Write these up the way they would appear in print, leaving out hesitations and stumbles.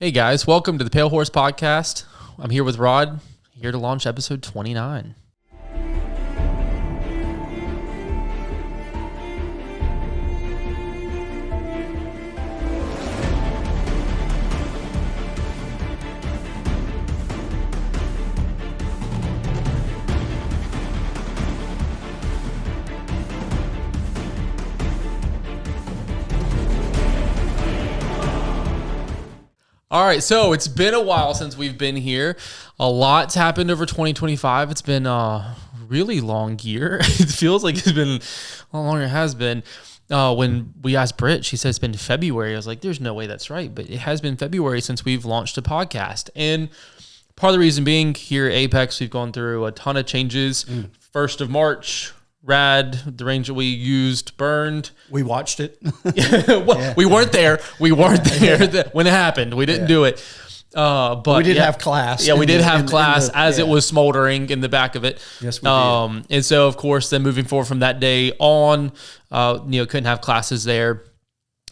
Hey guys, welcome to the Pale Horse Podcast. I'm here with Rod, here to launch episode 29. All right, so it's been a while since we've been here. A lot's happened over 2025. It's been a really long year. It feels like it's been a lot longer than it has been. When we asked Britt, she said it's been February. I was like, there's no way that's right. But it has been February since we've launched a podcast. And part of the reason being here at Apex, we've gone through a ton of changes. 1st of March, rad, the range that we used burned. We watched it. We weren't there. We weren't there when it happened. We didn't do it. But we did have class. Yeah, we did have class as it was smoldering in the back of it. Yes, we did. And so, of course, then moving forward from that day on, couldn't have classes there.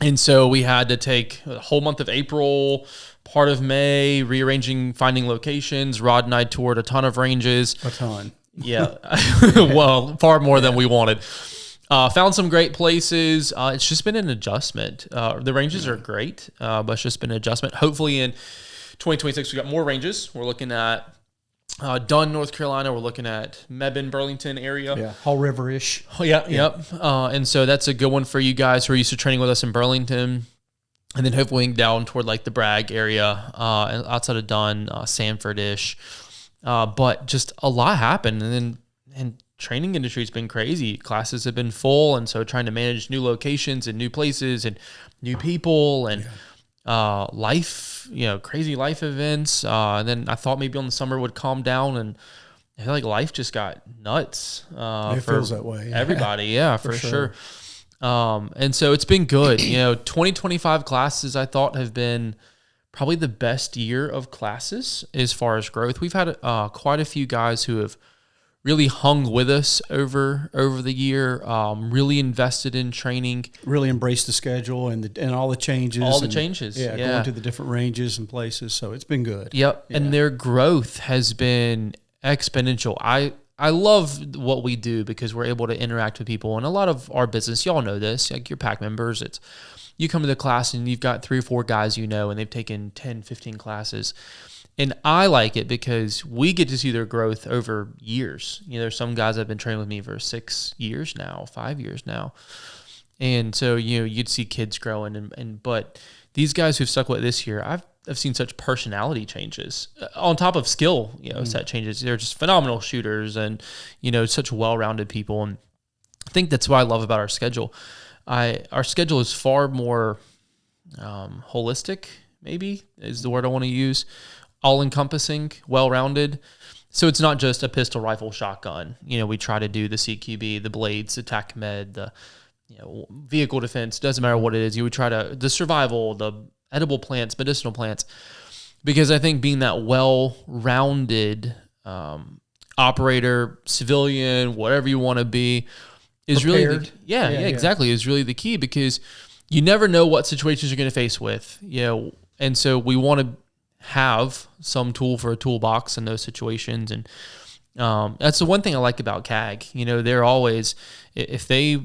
And so we had to take a whole month of April, part of May, rearranging, finding locations. Rod and I toured a ton of ranges. A ton. Yeah. Well, far more than we wanted. Found some great places. It's just been an adjustment. The ranges are great, but it's just been an adjustment. Hopefully in 2026, we got more ranges. We're looking at Dunn, North Carolina. We're looking at Mebane, Burlington area. Yeah, Hall River-ish. Oh, yeah, yep. And so that's a good one for you guys who are used to training with us in Burlington. And then hopefully down toward like the Bragg area, outside of Dunn, Sanford-ish. But just a lot happened. And training industry has been crazy. Classes have been full. And so trying to manage new locations and new places and new people and life, crazy life events. And then I thought maybe on the summer would calm down, and I feel like life just got nuts. It feels that way. Everybody. Yeah, for sure. And so it's been good. 2025 classes I thought have been probably the best year of classes as far as growth. We've had quite a few guys who have really hung with us over the year, really invested in training. Really embraced the schedule and all the changes. Going to the different ranges and places. So it's been good. Yep. Yeah. And their growth has been exponential. I love what we do because we're able to interact with people. And a lot of our business, y'all know this, like your pack members, you come to the class and you've got 3 or 4 guys and they've taken 10, 15 classes. And I like it because we get to see their growth over years. There's some guys that have been training with me for 6 years now, 5 years now. And so, you'd see kids growing. But these guys who've stuck with it this year, I've seen such personality changes on top of skill, set changes. They're just phenomenal shooters and, such well-rounded people. And I think that's what I love about our schedule. Our schedule is far more holistic, maybe is the word I want to use. All-encompassing, well-rounded. So it's not just a pistol, rifle, shotgun. We try to do the CQB, the blades, the TAC med, the vehicle defense. Doesn't matter what it is. You would try to the survival, the edible plants, medicinal plants, because I think being that well-rounded operator, civilian, whatever you want to be, is prepared. Really exactly, is really the key, because you never know what situations you're going to face with. And so we want to have some tool for a toolbox in those situations. And that's the one thing I like about CAG. They're always, if they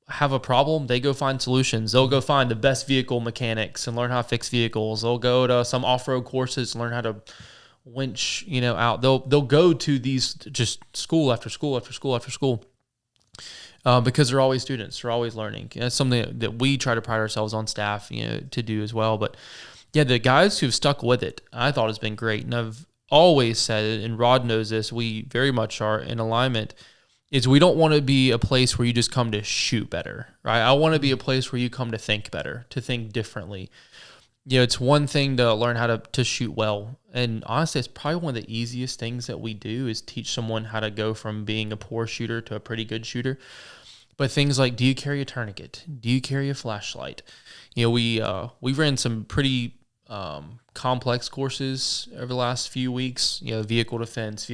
have a problem, they go find solutions. They'll go find the best vehicle mechanics and learn how to fix vehicles. They'll go to some off-road courses and learn how to winch, out. They'll go to these just school after school after school after school. Because they're always students, they're always learning. That's something that we try to pride ourselves on staff, to do as well. But yeah, the guys who've stuck with it, I thought has been great. And I've always said it, and Rod knows this, we very much are in alignment, is we don't want to be a place where you just come to shoot better, right? I want to be a place where you come to think better, to think differently. It's one thing to learn how to shoot well. And honestly, it's probably one of the easiest things that we do is teach someone how to go from being a poor shooter to a pretty good shooter. But things like, do you carry a tourniquet? Do you carry a flashlight? We ran some pretty complex courses over the last few weeks. Vehicle defense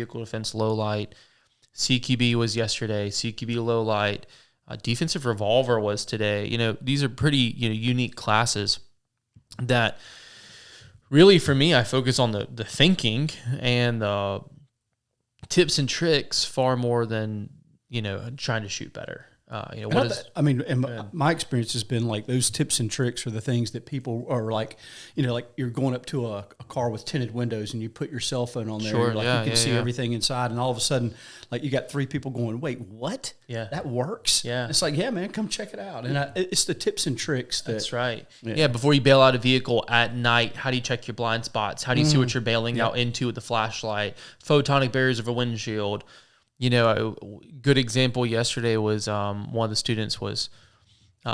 low light. CQB was yesterday. CQB low light. Defensive revolver was today. These are pretty unique classes that really for me, I focus on the thinking and the tips and tricks far more than, trying to shoot better. My experience has been like those tips and tricks are the things that people are like, like you're going up to a car with tinted windows and you put your cell phone on there. Sure, and you can see everything inside, and all of a sudden, like you got 3 people going, "Wait, what? Yeah, that works." Yeah, it's like, yeah, man, come check it out. And it's the tips and tricks. That's right. Yeah. Before you bail out a vehicle at night, how do you check your blind spots? How do you see what you're bailing out into with the flashlight? Photonic barriers of a windshield. A good example yesterday was one of the students was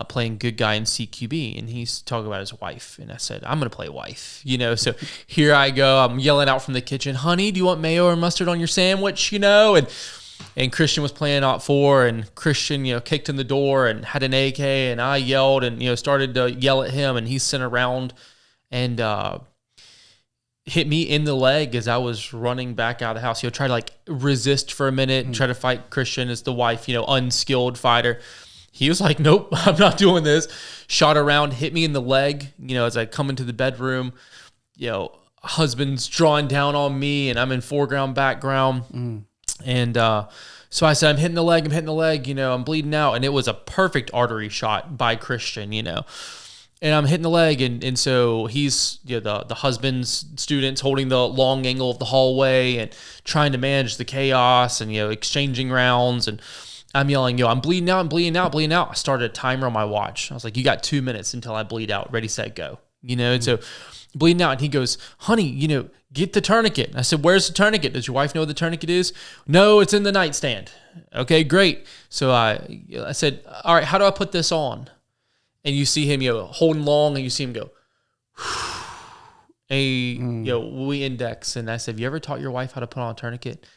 playing good guy in CQB, and he's talking about his wife. And I said, I'm going to play wife, So here I go. I'm yelling out from the kitchen, honey, do you want mayo or mustard on your sandwich, And Christian was playing out 4, and Christian, kicked in the door and had an AK, and I yelled and, started to yell at him, and he sent around and hit me in the leg as I was running back out of the house. Try to like resist for a minute and try to fight Christian as the wife, unskilled fighter. He was like, nope, I'm not doing this. Shot around, hit me in the leg, as I come into the bedroom, husband's drawing down on me and I'm in foreground, background. And so I said, I'm hitting the leg, I'm bleeding out. And it was a perfect artery shot by Christian, And I'm hitting the leg, and so he's the husband's students holding the long angle of the hallway and trying to manage the chaos and exchanging rounds, and I'm yelling, I'm bleeding out, I started a timer on my watch. I was like, you got 2 minutes until I bleed out. Ready, set, go. And so bleeding out, and he goes, honey, get the tourniquet. I said, where's the tourniquet? Does your wife know what the tourniquet is? No, it's in the nightstand. Okay, great. So I said, all right, how do I put this on? And you see him, holding long, and you see him go, we index. And I said, have you ever taught your wife how to put on a tourniquet?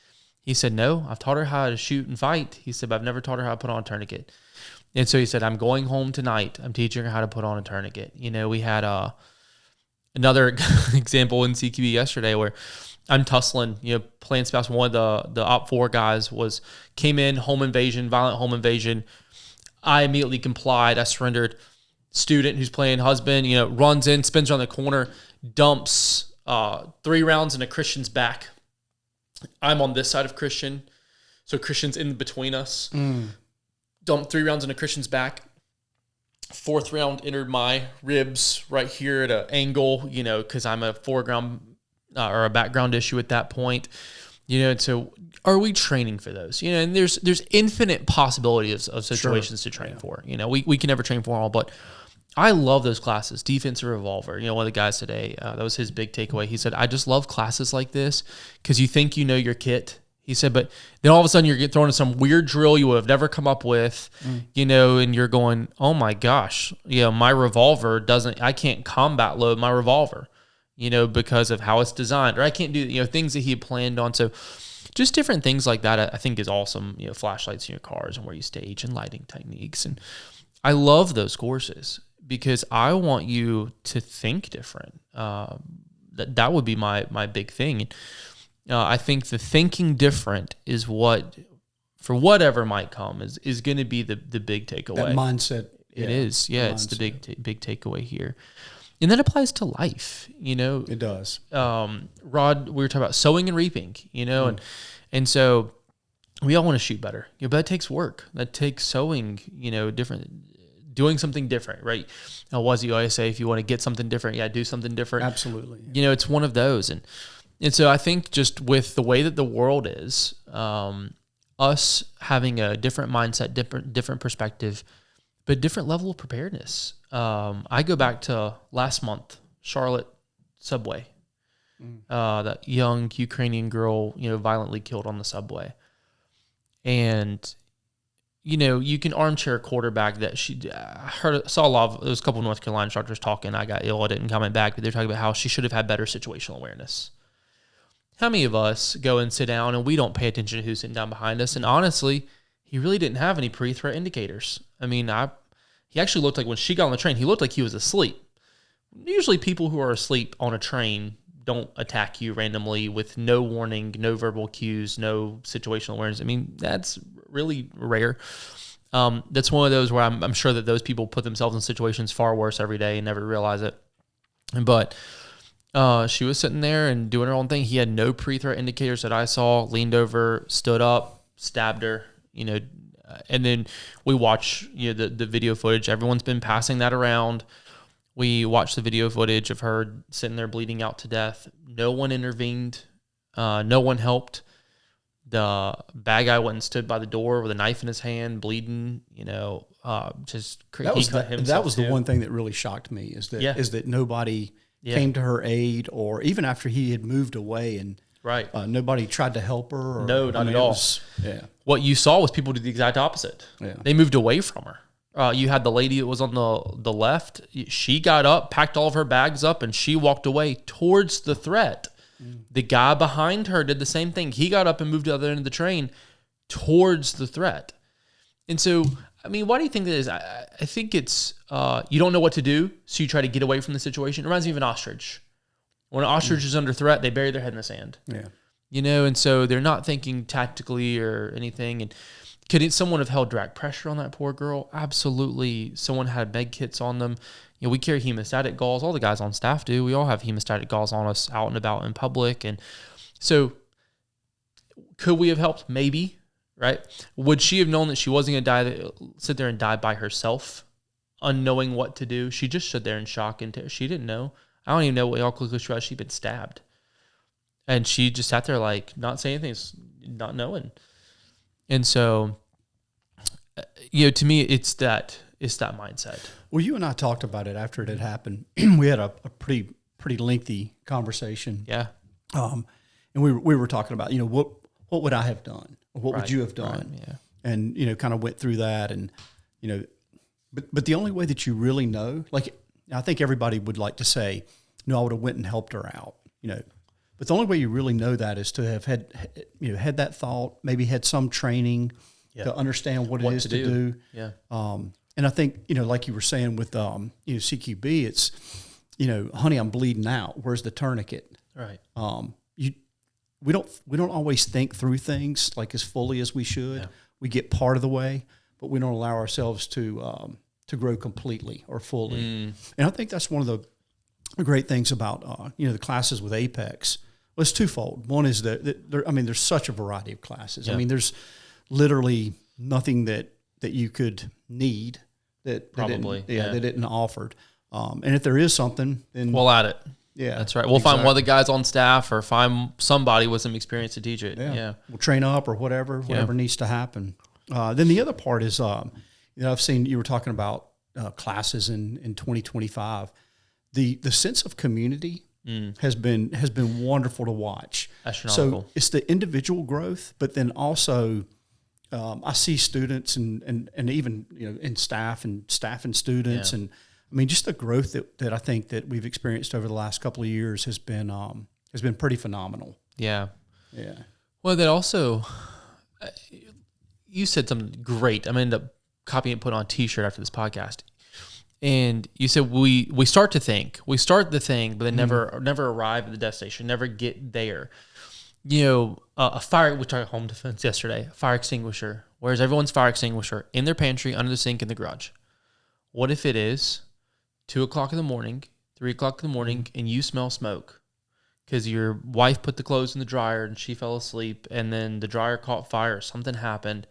He said, no, I've taught her how to shoot and fight. He said, but I've never taught her how to put on a tourniquet. And so he said, I'm going home tonight. I'm teaching her how to put on a tourniquet. We had another example in CQB yesterday where I'm tussling, playing spouse. One of the Op 4 guys came in, violent home invasion. I immediately complied. I surrendered. Student who's playing husband, runs in, spins around the corner, dumps 3 rounds into Christian's back. I'm on this side of Christian, so Christian's in between us. Dumped 3 rounds into Christian's back. 4th round entered my ribs right here at an angle, because I'm a foreground or a background issue at that point. And so are we training for those? And there's infinite possibilities of situations to train for. We can never train for all, but I love those classes. Defensive revolver. One of the guys today, that was his big takeaway. He said, I just love classes like this because you think you know your kit. He said, but then all of a sudden you're getting thrown in some weird drill you would have never come up with, and you're going, oh my gosh, my revolver I can't combat load my revolver, because of how it's designed, or I can't do, things that he had planned on. So just different things like that, I think is awesome. Flashlights in your cars and where you stage and lighting techniques. And I love those courses because I want you to think different. That would be my big thing. I think the thinking different is what, for whatever might come, is going to be the big takeaway. That mindset. It is. Yeah, it's the big takeaway here. And that applies to life, It does. Rod, we were talking about sowing and reaping, and so we all want to shoot better. But it takes work. That takes sowing, doing something different, right? You always say, if you want to get something different, do something different. Absolutely. It's one of those. And so I think just with the way that the world is, us having a different mindset, different perspective, but different level of preparedness. I go back to last month, Charlotte subway. That young Ukrainian girl, violently killed on the subway. And, you can armchair quarterback that saw a lot of, there was a couple of North Carolina instructors talking. I got ill, I didn't comment back, but they're talking about how she should have had better situational awareness. How many of us go and sit down and we don't pay attention to who's sitting down behind us? And honestly, he really didn't have any pre-threat indicators. I mean, he actually looked like when she got on the train, he looked like he was asleep. Usually people who are asleep on a train don't attack you randomly with no warning, no verbal cues, no situational awareness. I mean, that's really rare. That's one of those where I'm sure that those people put themselves in situations far worse every day and never realize it. But She was sitting there and doing her own thing. He had no pre-threat indicators that I saw. Leaned over, stood up, stabbed her. And then we watch the video footage. Everyone's been passing that around. We watched the video footage of her sitting there bleeding out to death. No one intervened. No one helped. The bad guy went and stood by the door with a knife in his hand, bleeding. Just that was the one thing that really shocked me is that nobody came to her aid, or even after he had moved away, and nobody tried to help her. No, not at all. What you saw was people do the exact opposite. Yeah. They moved away from her. You had the lady that was on the left. She got up, packed all of her bags up, and she walked away towards the threat. The guy behind her did the same thing. He got up and moved to the other end of the train towards the threat. And so, I mean, why do you think that is? I think it's you don't know what to do, so you try to get away from the situation. It reminds me of an ostrich. When an ostrich is under threat, they bury their head in the sand. Yeah. And so they're not thinking tactically or anything. And could someone have held direct pressure on that poor girl? Absolutely. Someone had med kits on them. We carry hemostatic gauze. All the guys on staff do. We all have hemostatic gauze on us out and about in public. And so could we have helped? Maybe, right? Would she have known that she wasn't going to sit there and die by herself, unknowing what to do? She just stood there in shock and she didn't know. I don't even know how quickly she was. She'd been stabbed. And she just sat there like not saying anything, not knowing. And so, to me, it's that mindset. Well, you and I talked about it after it had happened. We had a pretty lengthy conversation. Yeah. And we were talking about, what would I have done? Or what would you have done? Right, yeah. And, kind of went through that. And, but the only way that you really know, like, I think everybody would like to say, I would have went and helped her out, But the only way you really know that is to have had that thought, maybe had some training to understand what it is to do. Yeah. And I think, like you were saying with, CQB, it's, honey, I'm bleeding out. Where's the tourniquet? Right. We don't always think through things like as fully as we should. Yeah. We get part of the way, but we don't allow ourselves to grow completely or fully. And I think that's one of the great things about, the classes with Apex. Well, it's twofold. One is that there's such a variety of classes. Yeah. I mean, there's literally nothing that you could need that didn't offered. And if there is something, then we'll add it. Yeah, that's right. We'll find one of the guys on staff or find somebody with some experience to teach it. Yeah. We'll train up or whatever needs to happen. Then the other part is, I've seen you were talking about classes in 2025. The sense of community has been wonderful to watch. Astronomical. So it's the individual growth, but then also I see students and even in staff and students, and I mean just the growth that I think that we've experienced over the last couple of years has been pretty phenomenal. Yeah. Yeah. Well, that also you said something great. I'm gonna end up copying and put on a T-shirt after this podcast. And you said we start the thing, but then never arrive at the destination, never get there. A fire, we talked home defense yesterday, a fire extinguisher. Where's everyone's fire extinguisher? In their pantry, under the sink, in the garage. What if it is 2 o'clock in the morning, 3 o'clock in the morning, and you smell smoke because your wife put the clothes in the dryer and she fell asleep, and then the dryer caught fire, something happened.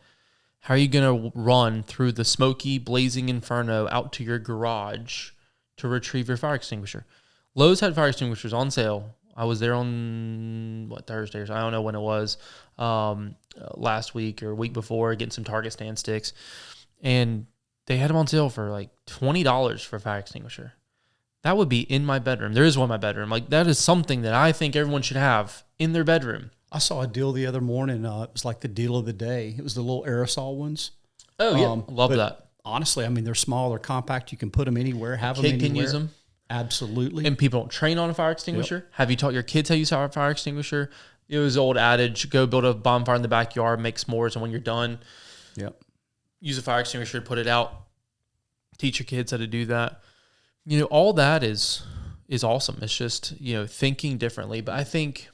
How are you going to run through the smoky, blazing inferno out to your garage to retrieve your fire extinguisher? Lowe's had fire extinguishers on sale. I was there on, Thursday or so. I don't know when it was, last week or week before, getting some Target stand sticks. And they had them on sale for like $20 for a fire extinguisher. That would be in my bedroom. There is one in my bedroom. Like, that is something that I think everyone should have in their bedroom. I saw a deal the other morning. It was like the deal of the day. It was the little aerosol ones. Oh, yeah. Love that. Honestly, I mean, they're small. They're compact. You can put them anywhere, have them anywhere. Kid can use them. Absolutely. And people don't train on a fire extinguisher. Yep. Have you taught your kids how to use a fire extinguisher? It was the old adage, go build a bonfire in the backyard, make s'mores, and when you're done, use a fire extinguisher to put it out. Teach your kids how to do that. All that is awesome. It's just, thinking differently. But I think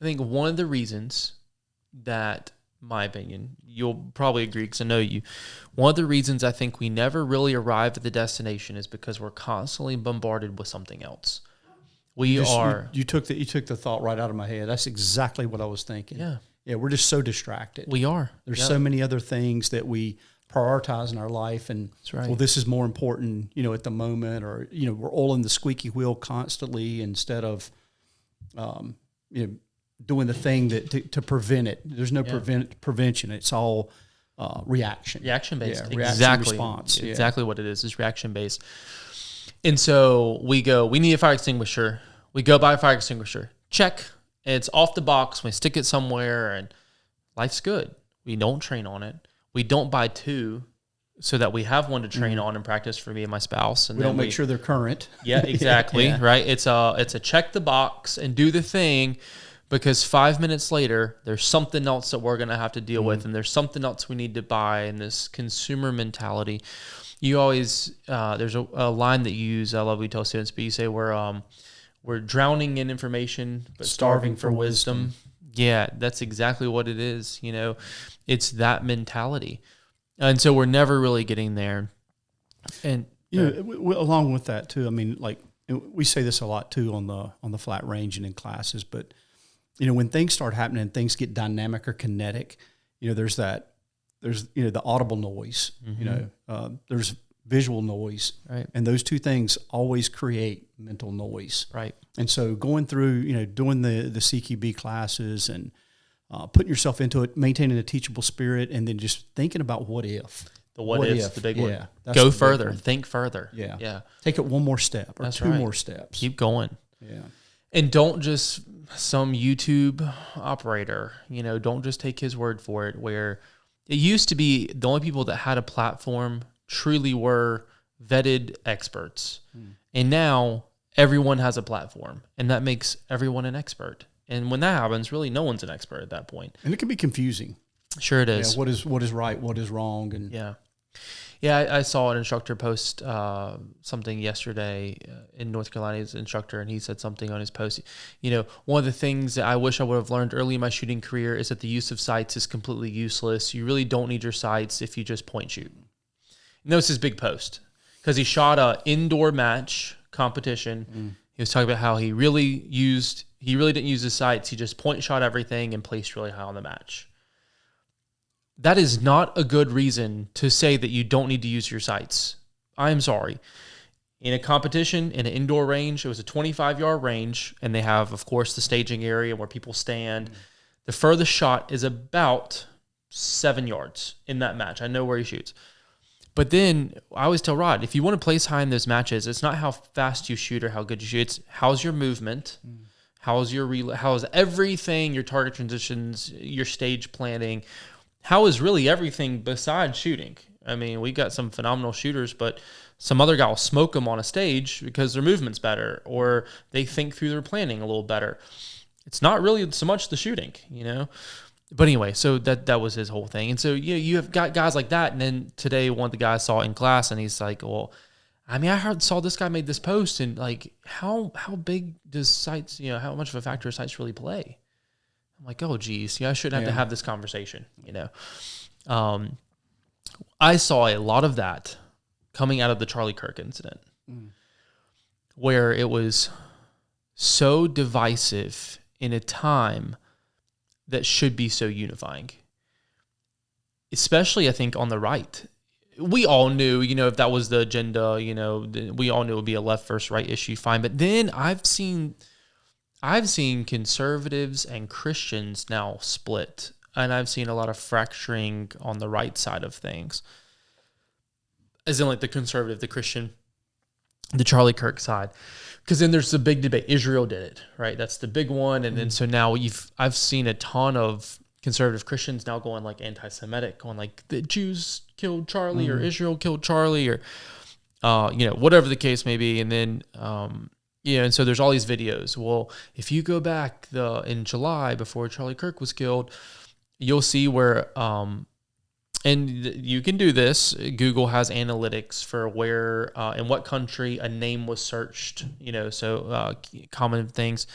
one of the reasons that, my opinion, you'll probably agree because I know you, one of the reasons I think we never really arrive at the destination is because we're constantly bombarded with something else. We you took the thought right out of my head. That's exactly what I was thinking. Yeah, we're just so distracted. We are. There's so many other things that we prioritize in our life, and that's right. Well, this is more important, at the moment, or we're oiling the squeaky wheel constantly instead of, doing the thing that to prevent it. There's no prevention. It's all reaction. Reaction based. Yeah, reaction exactly. Response. Yeah. Exactly what it is reaction based. And so we need a fire extinguisher. We go buy a fire extinguisher. Check. It's off the box. We stick it somewhere and life's good. We don't train on it. We don't buy two so that we have one to train on and practice for me and my spouse. And we don't make sure they're current. Yeah, exactly. Right. It's a check the box and do the thing, because 5 minutes later, there's something else that we're going to have to deal with, and there's something else we need to buy, and this consumer mentality. You always, there's a line that you use, I love we tell students, but you say we're drowning in information, but starving for wisdom. Yeah, that's exactly what it is. It's that mentality. And so we're never really getting there. And along with that too, I mean, like we say this a lot too on the flat range and in classes, but when things start happening and things get dynamic or kinetic, there's the audible noise, there's visual noise, right? And those two things always create mental noise, right? And so going through, doing the CQB classes and putting yourself into it, maintaining a teachable spirit, and then just thinking about what if. The what ifs, the big one. That's Go further, think further. Yeah. Take it one more step or two more steps. Keep going. Yeah. And don't just some YouTube operator, don't just take his word for it, where it used to be the only people that had a platform truly were vetted experts. And now everyone has a platform, and that makes everyone an expert. And when that happens, really no one's an expert at that point. And it can be confusing. Sure it is. Yeah, what is right, what is wrong. And Yeah, I saw an instructor post something yesterday in North Carolina's instructor, and he said something on his post. One of the things that I wish I would have learned early in my shooting career is that the use of sights is completely useless. You really don't need your sights if you just point shoot. And that was his big post, because he shot a indoor match competition. He was talking about how he really didn't use his sights. He just point shot everything and placed really high on the match. That is not a good reason to say that you don't need to use your sights. I'm sorry. In a competition, in an indoor range, it was a 25-yard range, and they have, of course, the staging area where people stand. The furthest shot is about 7 yards in that match. I know where he shoots. But then I always tell Rod, if you want to place high in those matches, it's not how fast you shoot or how good you shoot. It's how's your movement, how's everything, your target transitions, your stage planning. How is really everything besides shooting? I mean, we got some phenomenal shooters, but some other guy will smoke them on a stage because their movement's better, or they think through their planning a little better. It's not really so much the shooting, But anyway, so that was his whole thing. And so you have got guys like that. And then today, one of the guys saw it in class, and he's like, well, I mean, saw this guy made this post, and like, how big does sights, how much of a factor sights really play? I'm like, oh, geez, I shouldn't have to have this conversation, I saw a lot of that coming out of the Charlie Kirk incident, where it was so divisive in a time that should be so unifying, especially, I think, on the right. We all knew, if that was the agenda, we all knew it would be a left versus right issue, fine. But then I've seen conservatives and Christians now split, and I've seen a lot of fracturing on the right side of things, as in like the conservative, the Christian, the Charlie Kirk side. Because then there's the big debate. Israel did it, right? That's the big one. And then so now I've seen a ton of conservative Christians now going like anti-Semitic, going like the Jews killed Charlie or Israel killed Charlie, or whatever the case may be. And then and so there's all these videos. Well, if you go back in July before Charlie Kirk was killed, you'll see where and you can do this. Google has analytics for where, in what country a name was searched, common things.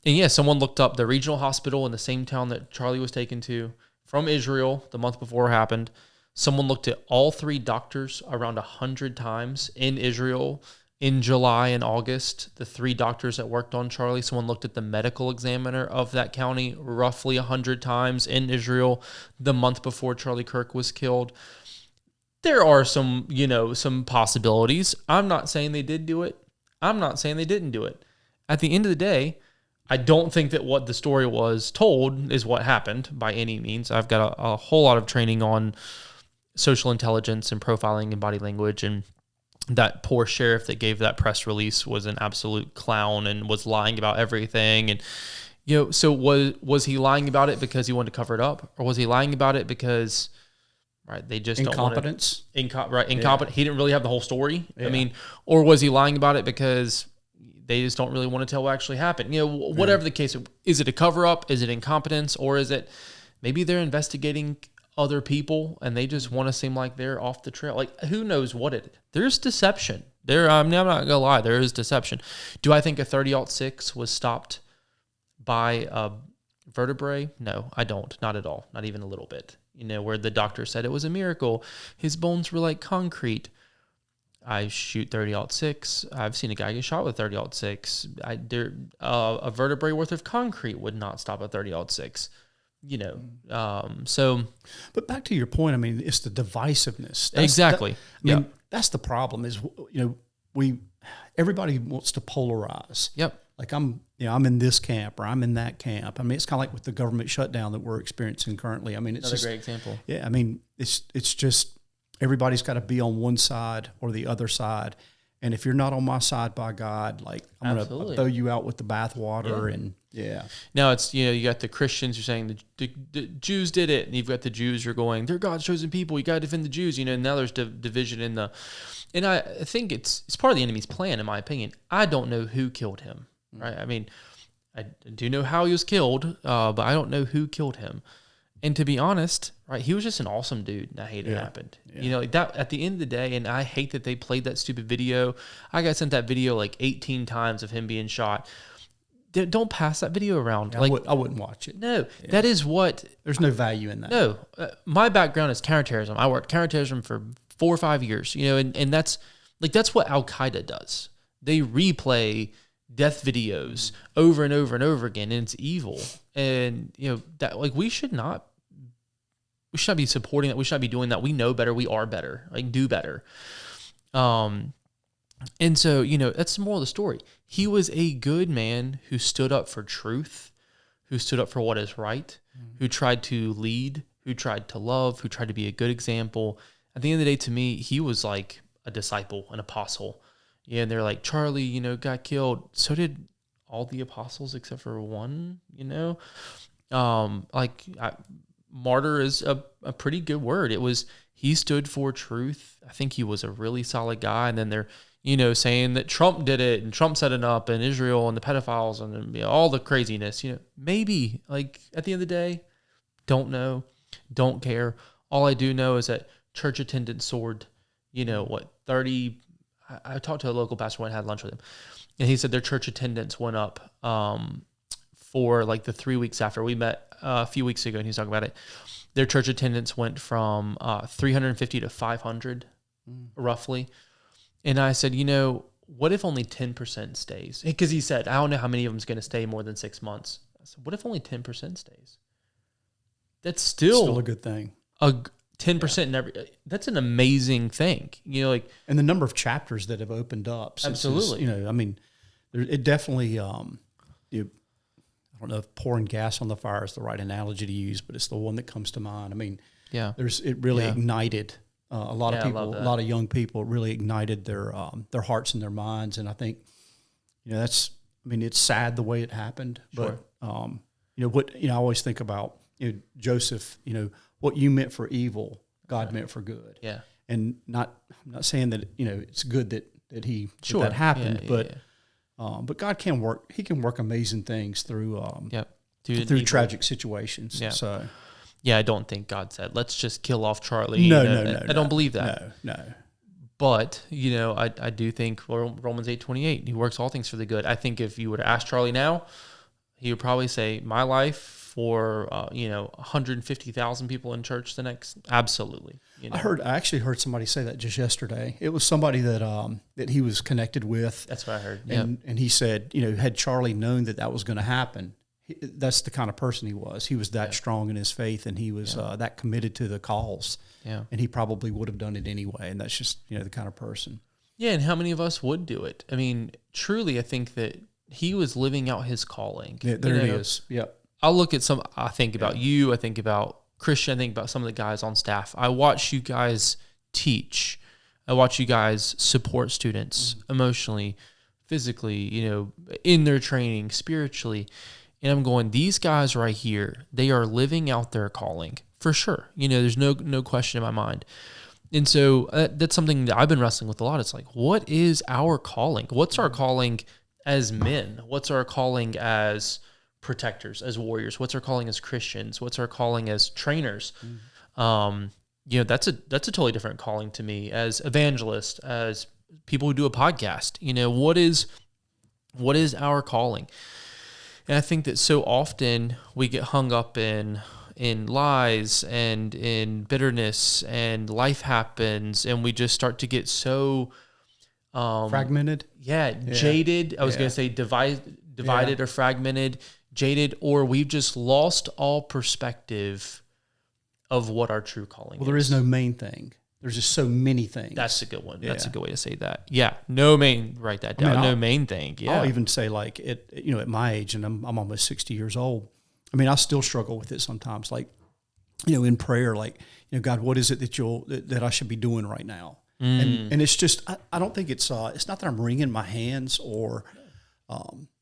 And someone looked up the regional hospital in the same town that Charlie was taken to from Israel the month before it happened. Someone looked at all three doctors around 100 times in Israel in July and August, the 3 doctors that worked on Charlie, someone looked at the medical examiner of that county roughly 100 times in Israel the month before Charlie Kirk was killed. There are some, some possibilities. I'm not saying they did do it. I'm not saying they didn't do it. At the end of the day, I don't think that what the story was told is what happened by any means. I've got a whole lot of training on social intelligence and profiling and body language, and that poor sheriff that gave that press release was an absolute clown and was lying about everything. And, so was he lying about it because he wanted to cover it up? Or was he lying about it because, right, they just incompetence? Incompetent. He didn't really have the whole story. Yeah. I mean, or was he lying about it because they just don't really want to tell what actually happened? Whatever the case, is it a cover up? Is it incompetence? Or is it maybe they're investigating other people and they just want to seem like they're off the trail? Like, who knows what it is? There's deception. I'm not going to lie. There is deception. Do I think a 30-06 was stopped by a vertebrae? No, I don't. Not at all. Not even a little bit. Where the doctor said it was a miracle. His bones were like concrete. I shoot 30-06. I've seen a guy get shot with 30-06. A vertebrae worth of concrete would not stop a 30-06. So. But back to your point, I mean, it's the divisiveness. Exactly. That's the problem. Is everybody wants to polarize. Yep. Like I'm in this camp or I'm in that camp. I mean, it's kind of like with the government shutdown that we're experiencing currently. I mean, it's another great example. Yeah. I mean, it's just everybody's got to be on one side or the other side. And if you're not on my side, by God, like I'm going to throw you out with the bathwater. Yeah. And Now it's, you got the Christians who are saying the Jews did it. And you've got the Jews who are going, they're God's chosen people. You got to defend the Jews, and now there's division and I think it's part of the enemy's plan, in my opinion. I don't know who killed him, right? I mean, I do know how he was killed, but I don't know who killed him. And to be honest, right, he was just an awesome dude, and I hate it happened. Yeah. Like that at the end of the day, and I hate that they played that stupid video. I got sent that video like 18 times of him being shot. Don't pass that video around. Yeah, like I wouldn't watch it. No, that is what. There's no value in that. No, my background is counterterrorism. I worked counterterrorism for 4 or 5 years. And that's what Al Qaeda does. They replay death videos over and over and over again, and it's evil. And that we should not be supporting that. We should not be doing that. We know better. We are better. Do better. And so, that's the moral of the story. He was a good man who stood up for truth, who stood up for what is right, who tried to lead, who tried to love, who tried to be a good example. At the end of the day, to me, he was like a disciple, an apostle. Yeah, and they're like, Charlie, got killed. So did all the apostles except for one, martyr is a pretty good word. He stood for truth. I think he was a really solid guy. And then they're, saying that Trump did it and Trump set it up and Israel and the pedophiles and all the craziness, maybe at the end of the day, don't know, don't care. All I do know is that church attendance soared, 30, I talked to a local pastor when I had lunch with him, and he said their church attendance went up for the 3 weeks after we met a few weeks ago, and he was talking about it. Their church attendance went from 350 to 500, roughly. And I said, what if only 10% stays? Because he said, I don't know how many of them is going to stay more than 6 months. I said, what if only 10% stays? That's still a good thing. 10% in every. That's an amazing thing. And the number of chapters that have opened up. Absolutely. It definitely. I don't know if pouring gas on the fire is the right analogy to use, but it's the one that comes to mind. I mean, it really ignited a lot of people, a lot of young people. It really ignited their hearts and their minds, and I think it's sad the way it happened, but I always think about Joseph. What you meant for evil, God meant for good. Yeah, and I'm not saying that it's good that that happened, but God can work. He can work amazing things through through tragic situations. Yeah. So. Yeah, I don't think God said, let's just kill off Charlie. No. I don't believe that. No. But, I do think Romans 8:28, he works all things for the good. I think if you were to ask Charlie now, he would probably say, my life for 150,000 people in church the next, absolutely. You know? I actually heard somebody say that just yesterday. It was somebody that he was connected with. That's what I heard. And he said, had Charlie known that was going to happen, that's the kind of person he was. He was that strong in his faith, and he was that committed to the cause. Yeah. And he probably would have done it anyway. And that's just, the kind of person. Yeah. And how many of us would do it? I mean, truly, I think that he was living out his calling. Yeah, there it is. Yep. I'll look at I think about you, I think about Christian, I think about some of the guys on staff. I watch you guys teach. I watch you guys support students emotionally, physically, in their training, spiritually. And I'm going, these guys right here, they are living out their calling for sure. There's no question in my mind. And so that's something that I've been wrestling with a lot. It's like, what is our calling? What's our calling as men? What's our calling as protectors, as warriors? What's our calling as Christians? What's our calling as trainers? That's a totally different calling to me as evangelists, as people who do a podcast. What is our calling? And I think that so often we get hung up in lies and in bitterness, and life happens, and we just start to get so fragmented. Jaded. I was going to say divided or fragmented, jaded, or we've just lost all perspective of what our true calling is. Well, there is no main thing. There's just so many things. That's a good one. Yeah. That's a good way to say that. Yeah. No main, write that down. No main thing. Yeah. I'll even say like at my age, and I'm almost 60 years old. I mean, I still struggle with it sometimes. Like, in prayer, like, God, what is it that I should be doing right now? And it's just, I don't think it's not that I'm wringing my hands or,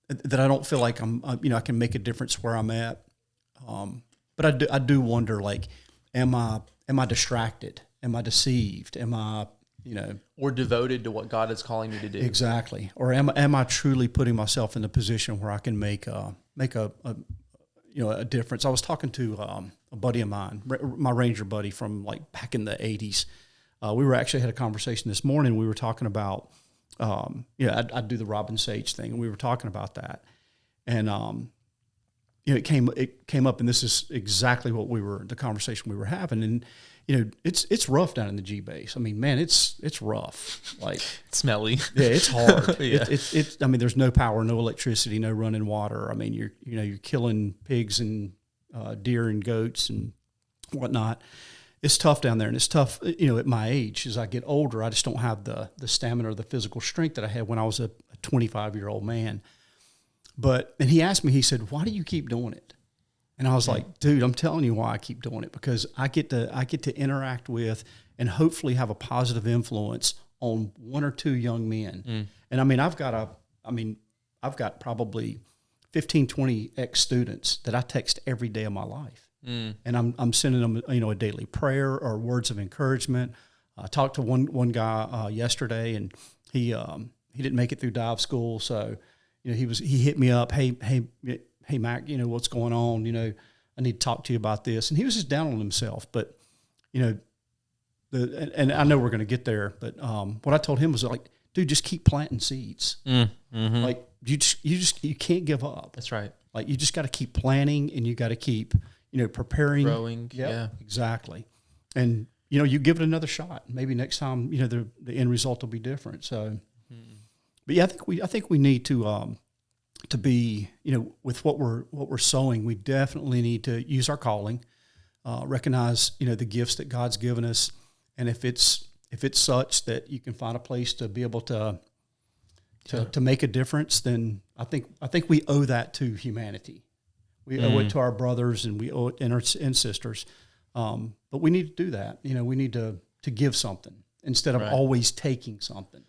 that I don't feel like I can make a difference where I'm at. But I do wonder, like, am I distracted? Am I deceived? Am I, or devoted to what God is calling me to do? Exactly. Or am I truly putting myself in the position where I can make a difference? I was talking to a buddy of mine, my Ranger buddy from like back in the 80s. We were actually had a conversation this morning. We were talking about, I do the Robin Sage thing, and we were talking about that. And, it came up, and this is exactly the conversation we were having. And, it's rough down in the G base. I mean, man, it's rough. Like, it's smelly. Yeah, it's hard. It's I mean, there's no power, no electricity, no running water. I mean, you're killing pigs and deer and goats and whatnot. It's tough down there, and it's tough, at my age. As I get older, I just don't have the stamina or the physical strength that I had when I was a 25-year-old man. And he asked me, he said, why do you keep doing it? And I was like, dude, I'm telling you why I keep doing it, because I get to interact with and hopefully have a positive influence on one or two young men. And I mean, I've got probably 15, 20 ex-students that I text every day of my life. And I'm sending them, a daily prayer or words of encouragement. I talked to one guy yesterday, and he didn't make it through dive school, so he hit me up, hey Mac, what's going on? I need to talk to you about this. And he was just down on himself, but and I know we're going to get there, but what I told him was like, dude, just keep planting seeds. Like you can't give up. That's right. Like you just got to keep planting, and you got to keep preparing, growing. Yeah, exactly. And you give it another shot. Maybe next time the end result will be different. So, but yeah, I think we need to be with what we're sowing. We definitely need to use our calling, recognize the gifts that God's given us, and if it's such that you can find a place to be able to make a difference, then I think we owe that to humanity. We owe it to our brothers, and we owe it and sisters. But we need to do that. We need to give something instead of always taking something.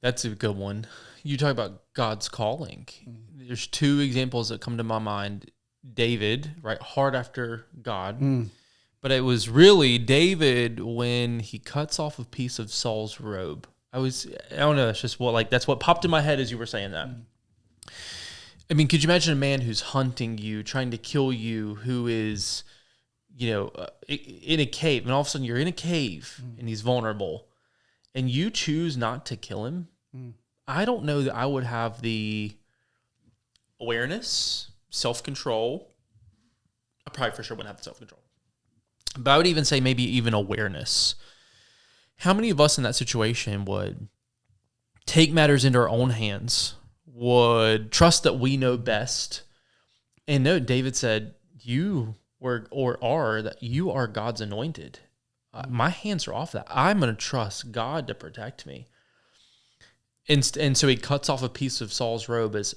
That's a good one. You talk about God's calling. There's two examples that come to my mind. David, right, hard after God. But it was really David when he cuts off a piece of Saul's robe. I don't know, that's what popped in my head as you were saying that. I mean, could you imagine a man who's hunting you, trying to kill you, who is, in a cave, and all of a sudden you're in a cave and he's vulnerable, and you choose not to kill him? I don't know that I would have the awareness, self-control. I probably for sure wouldn't have the self-control. But I would even say maybe even awareness. How many of us in that situation would take matters into our own hands, would trust that we know best? And no, David said, you were or are that you are God's anointed. My hands are off that. I'm going to trust God to protect me. And so he cuts off a piece of Saul's robe as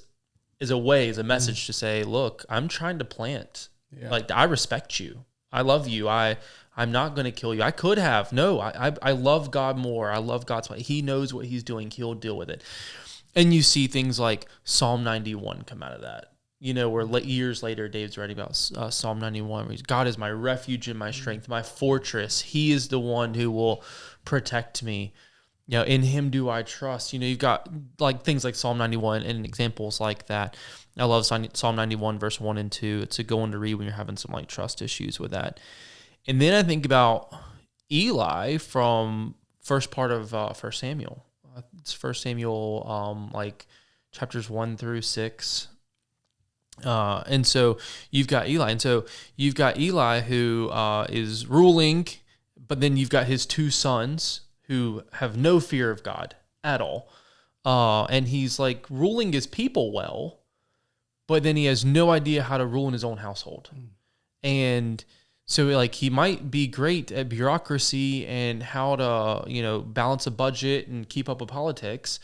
a message to say, look, I'm trying to plant. Yeah. Like, I respect you. I love you. I'm not going to kill you. I could have. No, I love God more. I love God's way. He knows what he's doing. He'll deal with it. And you see things like Psalm 91 come out of that. You know, where years later, David's writing about Psalm 91, where God is my refuge and my strength, my fortress. He is the one who will protect me. You know, in him do I trust. You know, you've got like things like Psalm 91 and examples like that. I love Psalm 91, verse 1 and 2. It's a good one to read when you're having some like trust issues with that. And then I think about Eli from first part of 1 Samuel. It's 1 Samuel, like chapters 1 through 6. And so you've got Eli. And so you've got Eli who is ruling, but then you've got his two sons who have no fear of God at all. And he's like ruling his people well, but then he has no idea how to rule in his own household. And so like he might be great at bureaucracy and how to, you know, balance a budget and keep up with politics.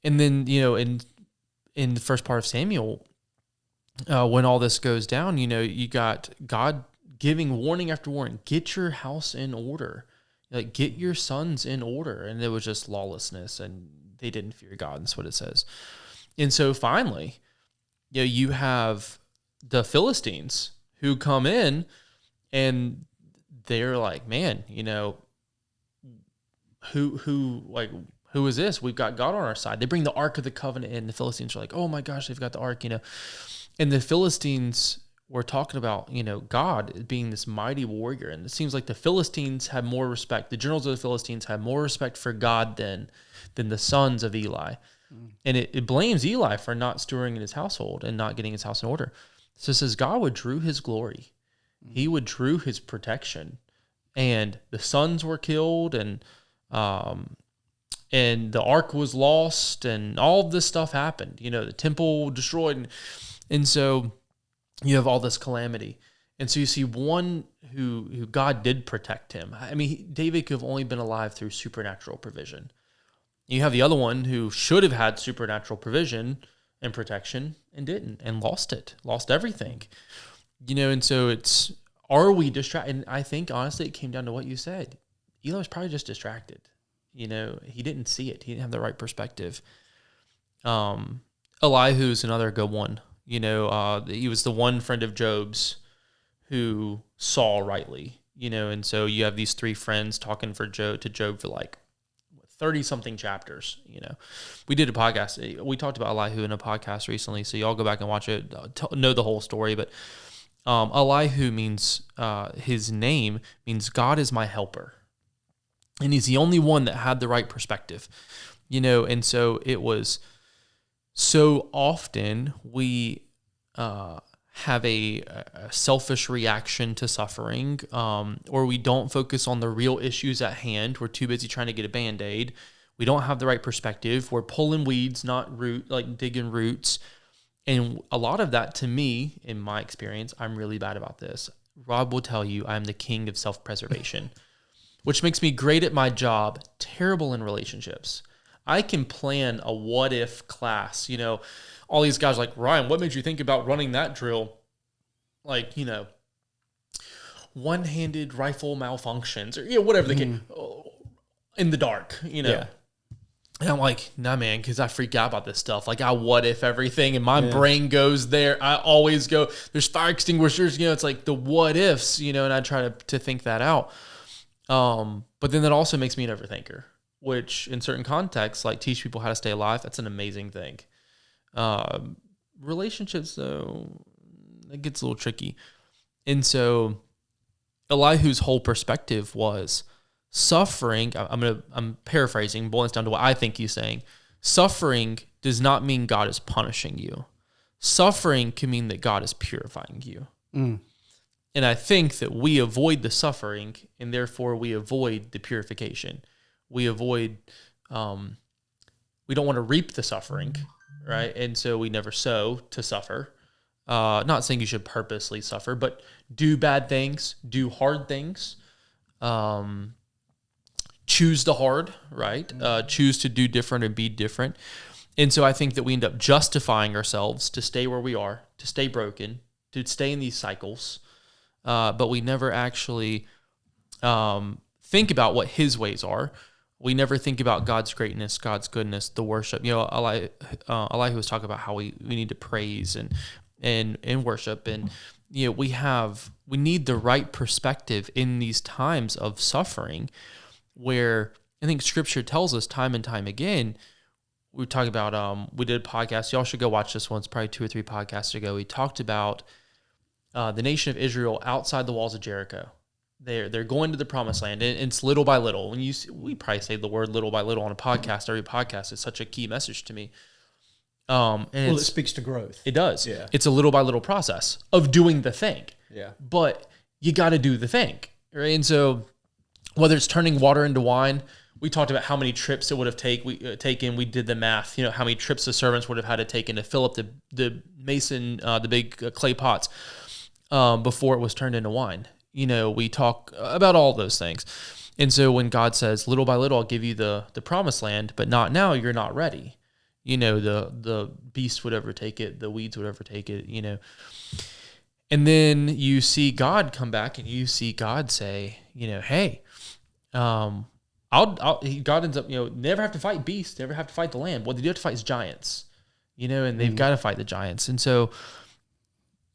And then, you know, in the first part of Samuel, when all this goes down, you know, you got God giving warning after warning, get your house in order. Like, get your sons in order. And it was just lawlessness, and they didn't fear God. That's what it says. And so finally, you know, you have the Philistines who come in, and they're like, man, you know, who is this? We've got God on our side. They bring the Ark of the Covenant in. The Philistines are like, oh my gosh, they've got the Ark, you know. And the Philistines were talking about, you know, God being this mighty warrior. And it seems like the Philistines had more respect. The generals of the Philistines had more respect for God than the sons of Eli. And it blames Eli for not stewarding in his household and not getting his house in order. So it says God withdrew his glory. He withdrew his protection. And the sons were killed, and the ark was lost, and all of this stuff happened. You know, the temple destroyed. And so you have all this calamity. And so you see one who God did protect him. I mean, David could have only been alive through supernatural provision. You have the other one who should have had supernatural provision and protection and didn't, and lost everything. You know, and so are we distracted? And I think, honestly, it came down to what you said. Eli was probably just distracted. You know, he didn't see it. He didn't have the right perspective. Elihu's another good one. You know, he was the one friend of Job's who saw rightly, you know, and so you have these three friends talking to Job for like 30-something chapters, you know. We did a podcast. We talked about Elihu in a podcast recently, so y'all go back and watch it, know the whole story. But Elihu means, his name means God is my helper. And he's the only one that had the right perspective, you know, and so it was... So often we have a selfish reaction to suffering, or we don't focus on the real issues at hand. We're too busy trying to get a Band-Aid. We don't have the right perspective. We're pulling weeds, not digging roots. And a lot of that, to me, in my experience, I'm really bad about this. Rob will tell you I'm the king of self-preservation, which makes me great at my job, terrible in relationships. I can plan a what-if class. You know, all these guys are like, Ryan, what made you think about running that drill? Like, you know, one-handed rifle malfunctions, or, you know, whatever they can, in the dark, you know. Yeah. And I'm like, nah, man, because I freak out about this stuff. Like, I what-if everything, and my brain goes there. I always go, there's fire extinguishers, you know, it's like the what-ifs, you know, and I try to think that out. But then that also makes me an overthinker, which in certain contexts, like teach people how to stay alive, that's an amazing thing. Relationships, though, it gets a little tricky. And so Elihu's whole perspective was suffering. I'm paraphrasing, boiling this down to what I think he's saying. Suffering does not mean God is punishing you. suffering can mean that God is purifying you. Mm. And I think that we avoid the suffering, and therefore we avoid the purification. We avoid, we don't want to reap the suffering, right? And so we never sow to suffer. Not saying you should purposely suffer, but do bad things, do hard things, choose the hard, right? Choose to do different and be different. And so I think that we end up justifying ourselves to stay where we are, to stay broken, to stay in these cycles. But we never actually think about what his ways are. We never think about God's greatness, God's goodness, the worship. You know, Elihu was talking about how we need to praise and worship. And, you know, we need the right perspective in these times of suffering, where I think Scripture tells us time and time again. We talked about, we did a podcast. Y'all should go watch this one. It's probably 2 or 3 podcasts ago. We talked about the nation of Israel outside the walls of Jericho. They're going to the promised land, and it's little by little. When we probably say the word little by little on a podcast. Every podcast is such a key message to me. And it speaks to growth. It does. Yeah. It's a little by little process of doing the thing. Yeah. But you got to do the thing, right? And so whether it's turning water into wine, we talked about how many trips it would have taken. We did the math. You know, how many trips the servants would have had to take to fill up the mason, the big clay pots before it was turned into wine. You know, we talk about all those things. And so when God says, little by little, I'll give you the promised land, but not now, you're not ready. You know, the beast would overtake it, the weeds would overtake it, you know. And then you see God come back and you see God say, you know, hey, God ends up, you know, never have to fight beasts, never have to fight the land. What they do have to fight is giants, you know, and they've got to fight the giants. And so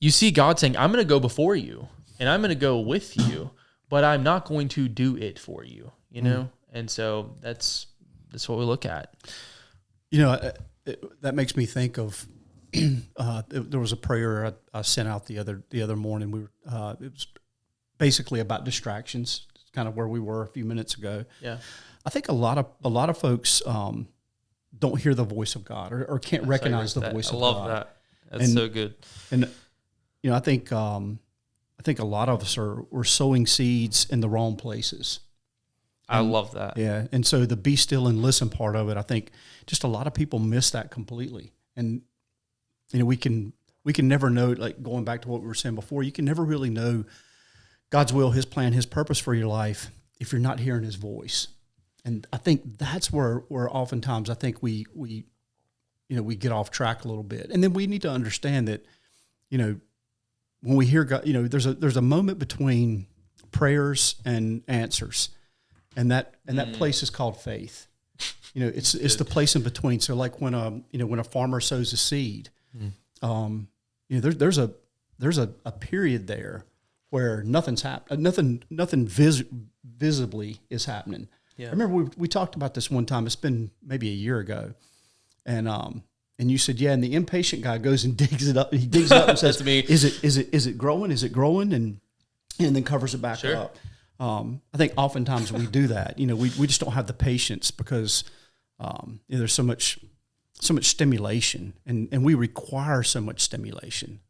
you see God saying, I'm going to go before you and I'm going to go with you, but I'm not going to do it for you, you know? And so that's what we look at. You know, that makes me think of, there was a prayer I sent out the other morning. It was basically about distractions. It's kind of where we were a few minutes ago. Yeah. I think a lot of folks don't hear the voice of God or can't recognize the voice of God. I love that. That's so good. And you know, I think a lot of us we're sowing seeds in the wrong places. I love that. Yeah. And so the be still and listen part of it, I think just a lot of people miss that completely. And, you know, we can never know, like going back to what we were saying before, you can never really know God's will, his plan, his purpose for your life if you're not hearing his voice. And I think that's where oftentimes I think we get off track a little bit. And then we need to understand that, you know, when we hear God, you know, there's a moment between prayers and answers. And that place is called faith. You know, it's the place in between. So like when a farmer sows a seed, you know, there's a period there where nothing's happening, nothing visibly is happening. Yeah. I remember we talked about this one time. It's been maybe a year ago, and you said, yeah, and the impatient guy goes and digs it up. He digs it up and says, me. Is it growing? Is it growing? And then covers it back up. I think oftentimes we do that. You know, we just don't have the patience because you know, there's so much stimulation, and we require so much stimulation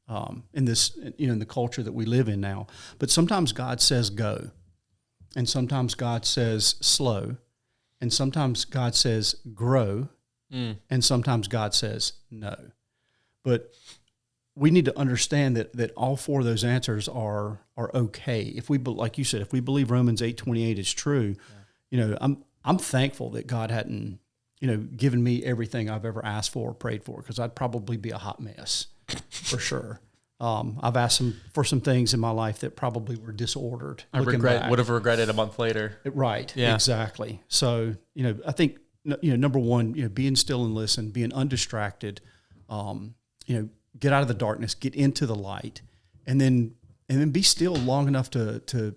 in this, you know, in the culture that we live in now. But sometimes God says go, and sometimes God says slow, and sometimes God says grow, and sometimes God says no. But we need to understand that all 4 of those answers are okay. If we, like you said, if we believe Romans 8:28 is true, you know, I'm thankful that God hadn't, you know, given me everything I've ever asked for or prayed for, because I'd probably be a hot mess for sure. I've asked for some things in my life that probably were disordered. Would have regretted a month later. Right. Yeah. Exactly. So, you know, I think, you know, number one, you know, being still and listen, being undistracted, you know, get out of the darkness, get into the light, and then be still long enough to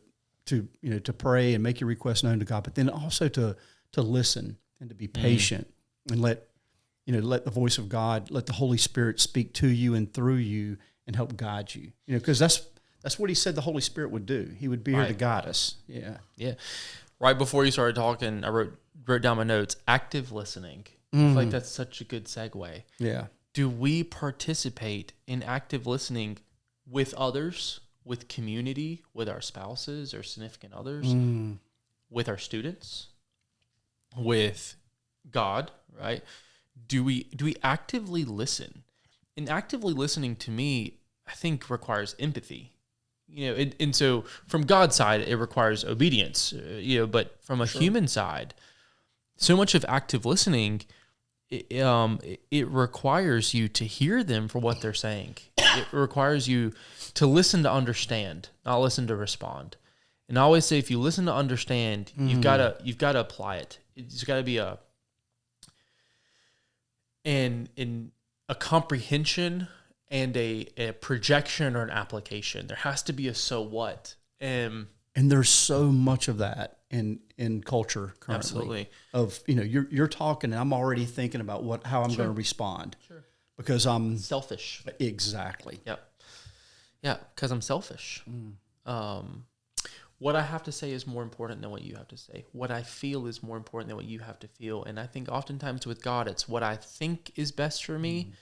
you know, to pray and make your requests known to God, but then also to listen and to be patient and let the voice of God, let the Holy Spirit speak to you and through you and help guide you. You know, because that's what he said the Holy Spirit would do. He would be here to guide us. Yeah. Yeah. Right before you started talking, I wrote down my notes, active listening. I feel like that's such a good segue. Yeah. do we participate in active listening with others, with community, with our spouses or significant others, with our students, with God, right? Do we actively listen? And actively listening, to me, I think requires empathy. And so from God's side, it requires obedience, but from a human side, so much of active listening, it requires you to hear them for what they're saying. It requires you to listen to understand, not listen to respond. And I always say, if you listen to understand, you've got to apply it. It's got to be a comprehension and a projection or an application. There has to be a so what. And there's so much of that in culture currently. Absolutely. Of, you're talking and I'm already thinking about how I'm going to respond. Sure. Because I'm selfish. Exactly. Yep. Yeah, because I'm selfish. What I have to say is more important than what you have to say. What I feel is more important than what you have to feel. And I think oftentimes with God, it's what I think is best for me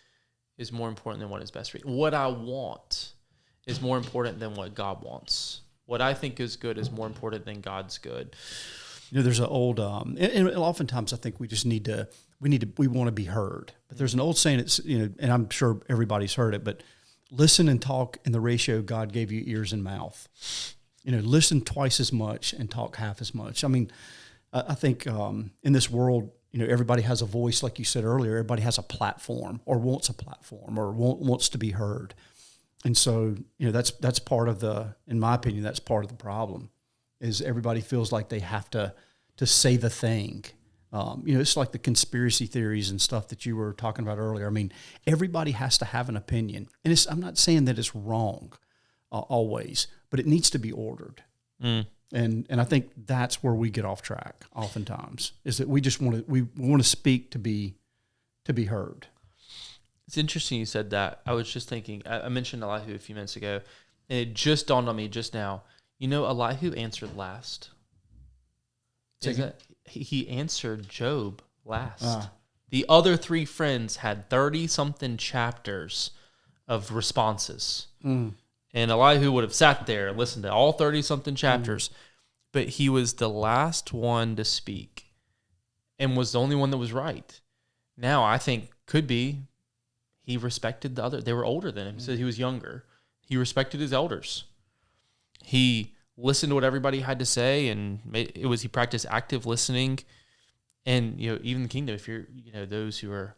is more important than what is best for you. What I want is more important than what God wants. What I think is good is more important than God's good. There's an old, and oftentimes I think we just we want to be heard. But there's an old saying, it's, and I'm sure everybody's heard it, but listen and talk in the ratio God gave you ears and mouth. Listen twice as much and talk half as much. I mean, I think in this world, everybody has a voice, like you said earlier. Everybody has a platform or wants a platform or wants to be heard. And so, that's part of in my opinion, that's part of the problem, is everybody feels like they have to say the thing. It's like the conspiracy theories and stuff that you were talking about earlier. I mean, everybody has to have an opinion. And I'm not saying that it's wrong always, but it needs to be ordered. And I think that's where we get off track oftentimes, is that we just want to speak to be heard. It's interesting you said that. I was just thinking, I mentioned Elihu a few minutes ago, and it just dawned on me just now. Elihu answered last. He answered Job last. The other three friends had 30-something chapters of responses. And Elihu would have sat there and listened to all 30-something chapters. But he was the last one to speak and was the only one that was right. Now, I think could be he respected the other. They were older than him, so he was younger. He respected his elders. He listened to what everybody had to say, and he practiced active listening. And even the kingdom, if you're those who are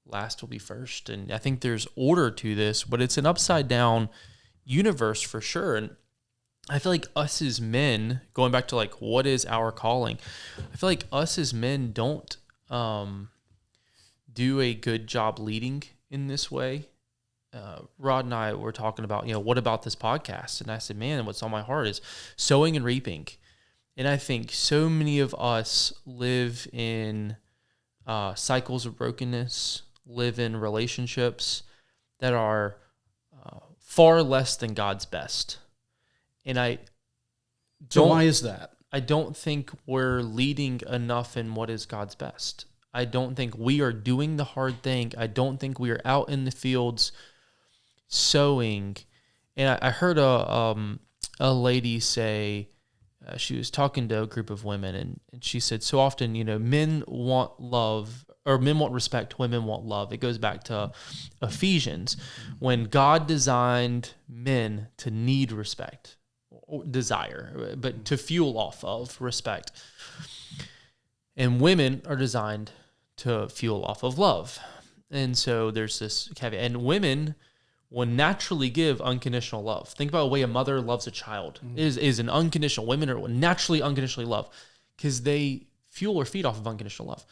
last will be first. And I think there's order to this, but it's an upside down universe for sure. And I feel like us as men, going back to what is our calling, I feel like us as men don't do a good job leading in this way. Rod and I were talking about, what about this podcast? And I said, man, what's on my heart is sowing and reaping. And I think so many of us live in cycles of brokenness, live in relationships that are far less than God's best. And so why is that? I don't think we're leading enough in what is God's best. I don't think we are doing the hard thing. I don't think we are out in the fields sowing. And I heard a lady say, she was talking to a group of women, and she said, so often, men want love, or men want respect, women want love. It goes back to Ephesians, when God designed men to need respect, or desire, but to fuel off of respect. And women are designed to fuel off of love. And so there's this caveat. And women will naturally give unconditional love. Think about the way a mother loves a child. Is an unconditional. Women are naturally unconditionally love because they fuel or feed off of unconditional love.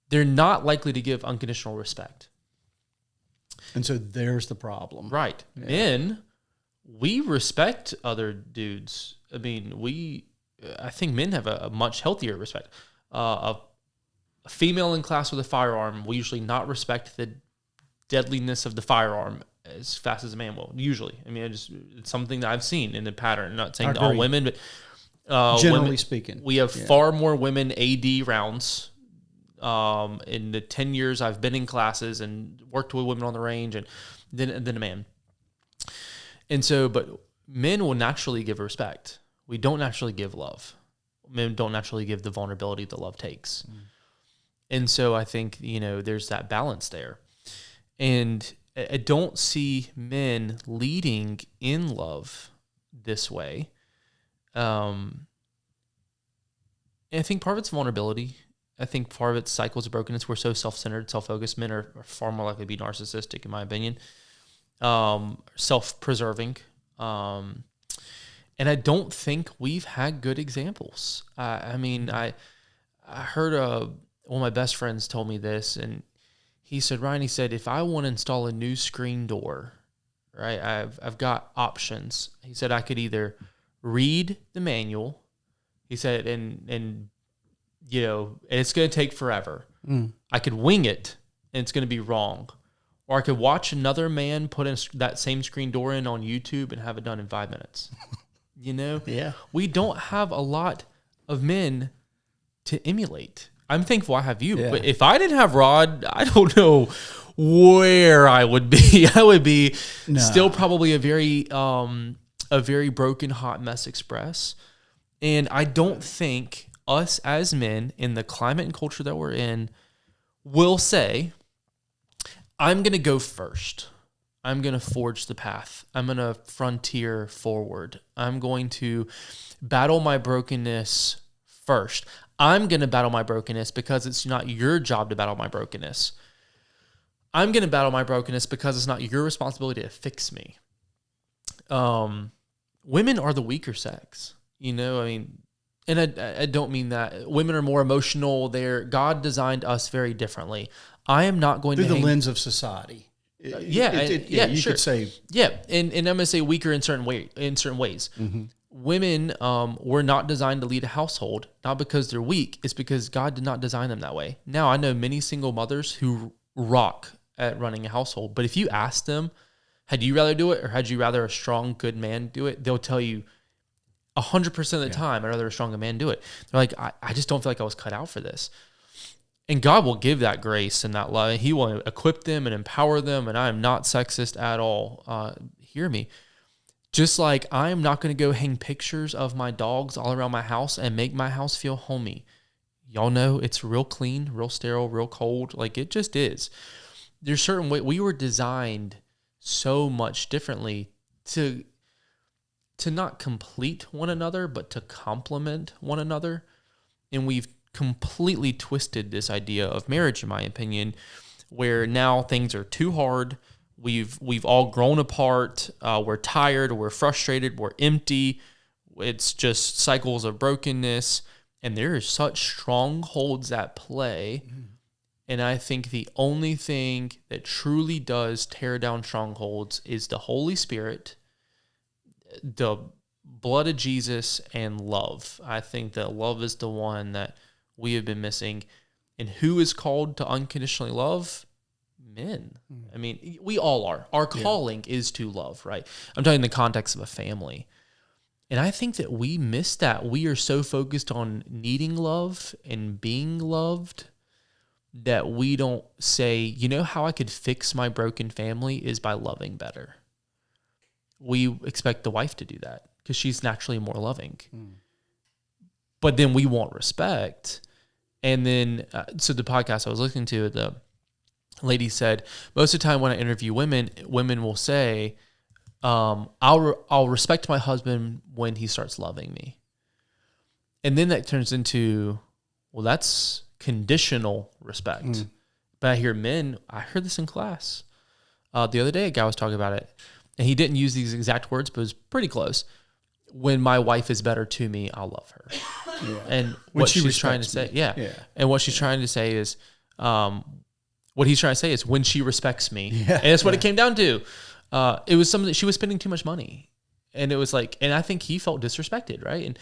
They're not likely to give unconditional respect. And so there's the problem. Right. Yeah. Men, we respect other dudes. I mean, I think men have a much healthier respect. A female in class with a firearm will usually not respect the deadliness of the firearm as fast as a man will, usually. I mean, it's something that I've seen in the pattern. I'm not saying all women, but generally women, speaking. We have far more women AD rounds in the 10 years I've been in classes and worked with women on the range, and then a man. And so, but men will naturally give respect. We don't naturally give love. Men don't naturally give the vulnerability that love takes. And so I think, there's that balance there. And I don't see men leading in love this way. And I think part of it's vulnerability. I think part of it's cycles of brokenness. We're so self-centered, self-focused. Men are far more likely to be narcissistic, in my opinion. Self-preserving. And I don't think we've had good examples. I heard one of my best friends told me this, and he said, Ryan, he said, if I want to install a new screen door, right, I've got options. He said I could either read the manual, he said, and it's going to take forever. I could wing it, and it's going to be wrong. Or I could watch another man put that same screen door in on YouTube and have it done in 5 minutes. Yeah. We don't have a lot of men to emulate. I'm thankful I have you, but if I didn't have Rod, I don't know where I would be. I would be still probably a very broken, hot mess express. And I don't think us as men in the climate and culture that we're in will say, I'm going to go first. I'm going to forge the path. I'm going to frontier forward. I'm going to battle my brokenness first. I'm going to battle my brokenness because it's not your job to battle my brokenness. I'm going to battle my brokenness because it's not your responsibility to fix me. Women are the weaker sex, and I don't mean that. Women are more emotional. God designed us very differently. I am not going through to the lens of society. You could say, and I'm going to say weaker in certain ways. Mm-hmm. Women were not designed to lead a household, not because they're weak. It's because God did not design them that way. Now, I know many single mothers who rock at running a household, but if you ask them, had you rather do it or had you rather a strong, good man do it, they'll tell you 100% of the time, I'd rather a stronger man do it. They're like, I just don't feel like I was cut out for this. And God will give that grace and that love. He will equip them and empower them, and I am not sexist at all. Hear me. Just like I am not going to go hang pictures of my dogs all around my house and make my house feel homey. Y'all know it's real clean, real sterile, real cold. Like it just is. There's certain way we were designed so much differently to not complete one another, but to complement one another. And we've completely twisted this idea of marriage, in my opinion, where now things are too hard. We've all grown apart. We're tired. We're frustrated. We're empty. It's just cycles of brokenness. And there are such strongholds at play. And I think the only thing that truly does tear down strongholds is the Holy Spirit, the blood of Jesus, and love. I think that love is the one that we have been missing. And who is called to unconditionally love? Men. I mean, we all are. Our calling is to love, right? I'm talking in the context of a family. And I think that we miss that. We are so focused on needing love and being loved that we don't say, how I could fix my broken family is by loving better. We expect the wife to do that because she's naturally more loving. But then we want respect. And then, so the podcast I was listening to, the lady said, most of the time when I interview women will say, I'll respect my husband when he starts loving me. And then that turns into, well, that's conditional respect. But I heard this in class. The other day, a guy was talking about it, and he didn't use these exact words, but it was pretty close. When my wife is better to me, I'll love her. And what she's trying to say, and what she's trying to say is, what he's trying to say is when she respects me. And that's what it came down to. It was something that she was spending too much money. And it was like, and I think he felt disrespected, right? And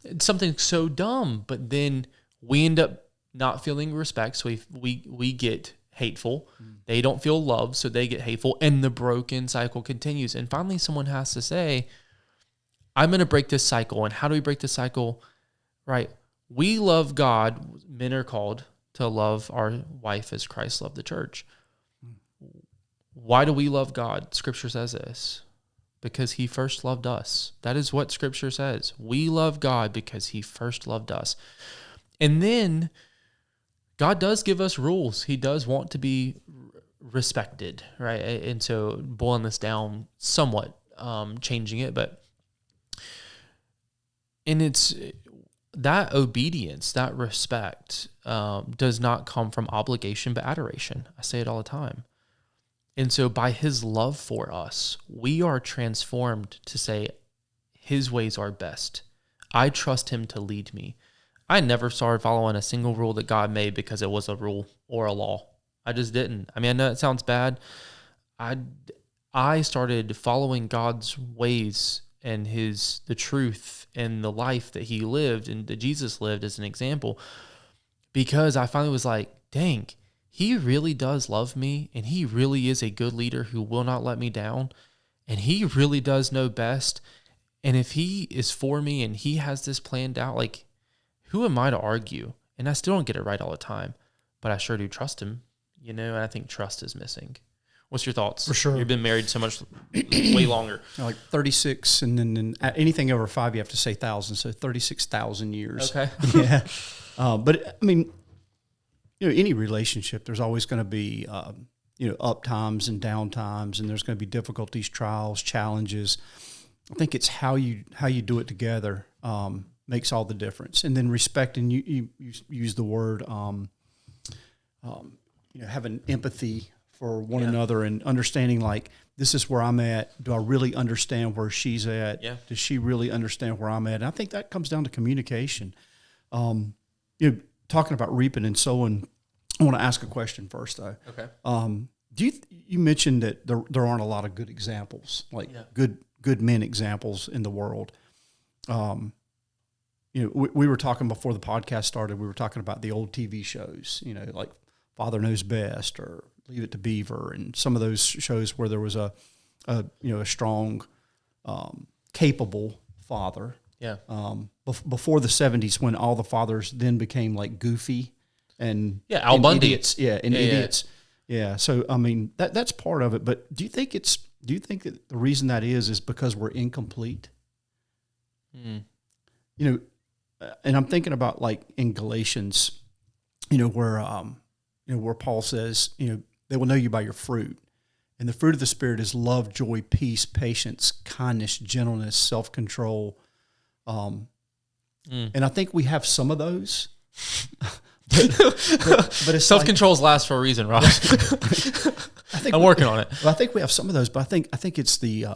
it's something so dumb, but then we end up not feeling respect. So we get hateful. They don't feel love, so they get hateful. And the broken cycle continues. And finally, someone has to say, I'm going to break this cycle. And how do we break this cycle? Right? We love God. Men are called to love our wife as Christ loved the church. Why do we love God? Scripture says this. Because he first loved us. That is what Scripture says. We love God because he first loved us. And then God does give us rules. He does want to be respected, right? And so boiling this down somewhat, changing it, and it's that obedience, that respect does not come from obligation but adoration. I say it all the time. And so by his love for us, we are transformed to say his ways are best. I trust him to lead me. I never started following a single rule that God made because it was a rule or a law. I just didn't. I mean, I know it sounds bad. I started following God's ways and the truth and the life that he lived and that Jesus lived as an example, because I finally was like, dang, he really does love me, and he really is a good leader who will not let me down, and he really does know best. And if he is for me and he has this planned out, like, who am I to argue? And I still don't get it right all the time, but I sure do trust him, and I think trust is missing. What's your thoughts? For sure. You've been married so much, way longer. Like 36, and then anything over 5, you have to say 1,000, so 36,000 years. Okay. Yeah. But, I mean, any relationship, there's always going to be, up times and down times, and there's going to be difficulties, trials, challenges. I think it's how you do it together makes all the difference. And then respect, and you use the word, having empathy for one another and understanding, like, this is where I'm at. Do I really understand where she's at? Yeah. Does she really understand where I'm at? And I think that comes down to communication. Talking about reaping and sowing, I want to ask a question first, though. Okay. You mentioned that there aren't a lot of good examples, like good men examples in the world. We were talking before the podcast started. We were talking about the old TV shows, like Father Knows Best or Leave It to Beaver, and some of those shows where there was a strong, capable father. Yeah. Before the 70s, when all the fathers then became like goofy and Al Bundy, idiots. Idiots. Yeah. So I mean that's part of it. But do you think that the reason that is because we're incomplete? And I'm thinking about, like, in Galatians, where Paul says, they will know you by your fruit. And the fruit of the Spirit is love, joy, peace, patience, kindness, gentleness, self-control. And I think we have some of those. but it's self-controls last for a reason, Rob. I'm working on it. I think we have some of those, but I think it's the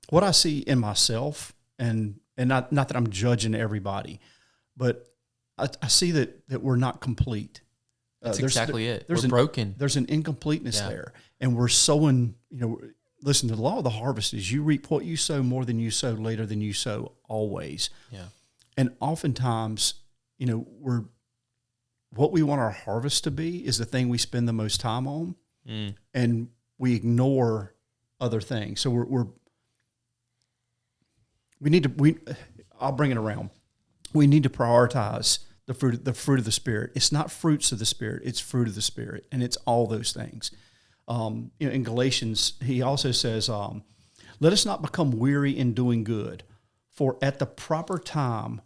what I see in myself, and not that I'm judging everybody, but I see that we're not complete. That's exactly it. We're broken. There's an incompleteness there, and we're sowing. Listen, the law of the harvest is you reap what you sow, more than you sow, later than you sow, always. Yeah. And oftentimes, what we want our harvest to be is the thing we spend the most time on, and we ignore other things. So I'll bring it around. We need to prioritize the fruit of the Spirit. It's not fruits of the Spirit; it's fruit of the Spirit, and it's all those things. In Galatians, he also says, "Let us not become weary in doing good, for at the proper time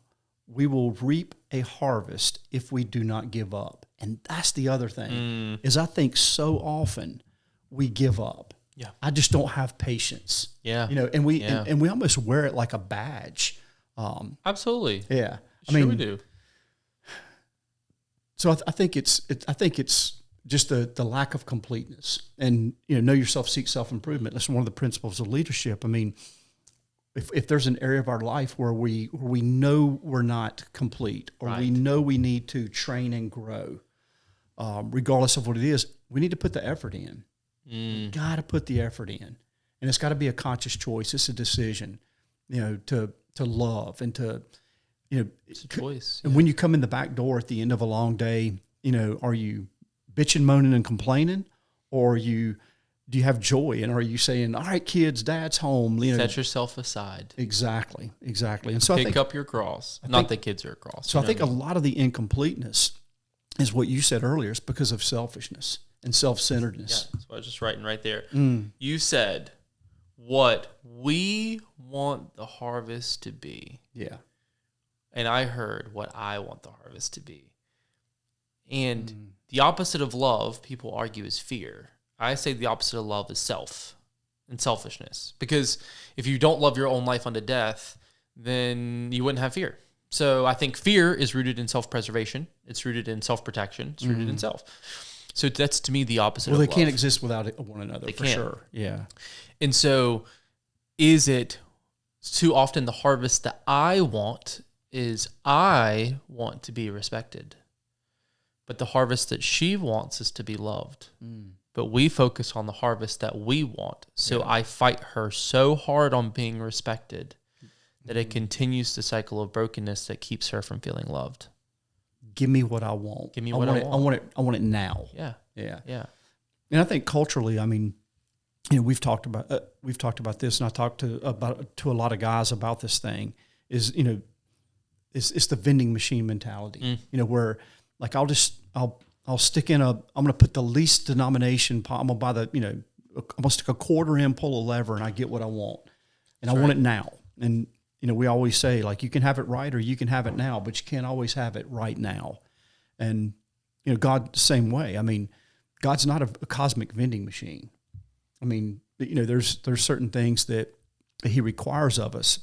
we will reap a harvest if we do not give up." And that's the other thing is I think so often we give up. Yeah, I just don't have patience. Yeah, and we almost wear it like a badge. Absolutely. Yeah, we do. So I think it's just the lack of completeness, and know yourself, seek self-improvement. That's one of the principles of leadership. I mean, if there's an area of our life where we know we're not complete, or we know we need to train and grow, regardless of what it is, we need to put the effort in. Got to put the effort in, and it's got to be a conscious choice. It's a decision, to love and to. It's a choice. And when you come in the back door at the end of a long day, are you bitching, moaning, and complaining, or do you have joy? And are you saying, "All right, kids, Dad's home"? Set yourself aside. Exactly. And so pick up your cross. Not that kids are a cross. So I think a lot of the incompleteness is what you said earlier. It's because of selfishness and self-centeredness. Yeah, that's what I was just writing right there. You said what we want the harvest to be. Yeah. And I heard what I want the harvest to be. And the opposite of love, people argue, is fear. I say the opposite of love is self and selfishness. Because if you don't love your own life unto death, then you wouldn't have fear. So I think fear is rooted in self-preservation. It's rooted in self-protection. It's rooted in self. So that's, to me, the opposite of love. Well, they can't exist without one another, They for can't. sure. Yeah. And so is it too often the harvest that I want is I want to be respected. But the harvest that she wants is to be loved. But we focus on the harvest that we want. So I fight her so hard on being respected that it continues the cycle of brokenness that keeps her from feeling loved. Give me what I want. Give me what I want. I want it now. Yeah. Yeah. Yeah. And I think culturally, I mean, we've talked about this, and I talked to a lot of guys about this thing. Is it's the vending machine mentality. Where like I'll stick in I'm going to put the least denomination. I'm going to buy I'm going to stick a quarter in, pull a lever, and I get what I want, and I want it now. And we always say, like, you can have it right or you can have it now, but you can't always have it right now. And God, the same way. I mean, God's not a cosmic vending machine. I mean, there's certain things that He requires of us,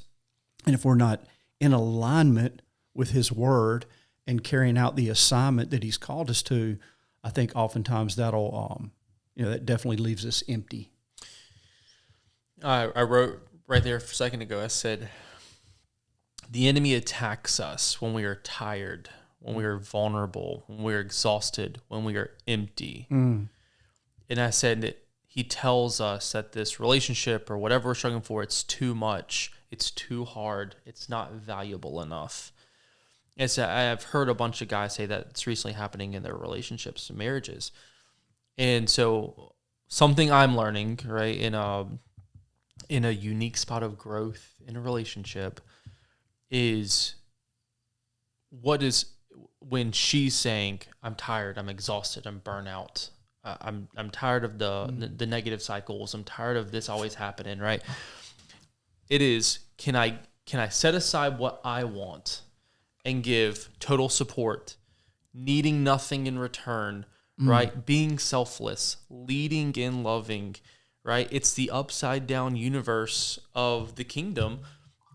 and if we're not in alignment with His Word and carrying out the assignment that He's called us to, I think oftentimes that'll, that definitely leaves us empty. I wrote right there a second ago, I said, the enemy attacks us when we are tired, when we are vulnerable, when we are exhausted, when we are empty. And I said that he tells us that this relationship or whatever we're struggling for, it's too much, it's too hard, it's not valuable enough. And so I've heard a bunch of guys say that it's recently happening in their relationships and marriages. And so something I'm learning, right, in a unique spot of growth in a relationship is when she's saying, I'm tired, I'm exhausted, I'm burnout, I'm tired of the negative cycles, I'm tired of this always happening, right? It is, can I set aside what I want and give total support, needing nothing in return, right? Being selfless, leading and loving, right? It's the upside down universe of the kingdom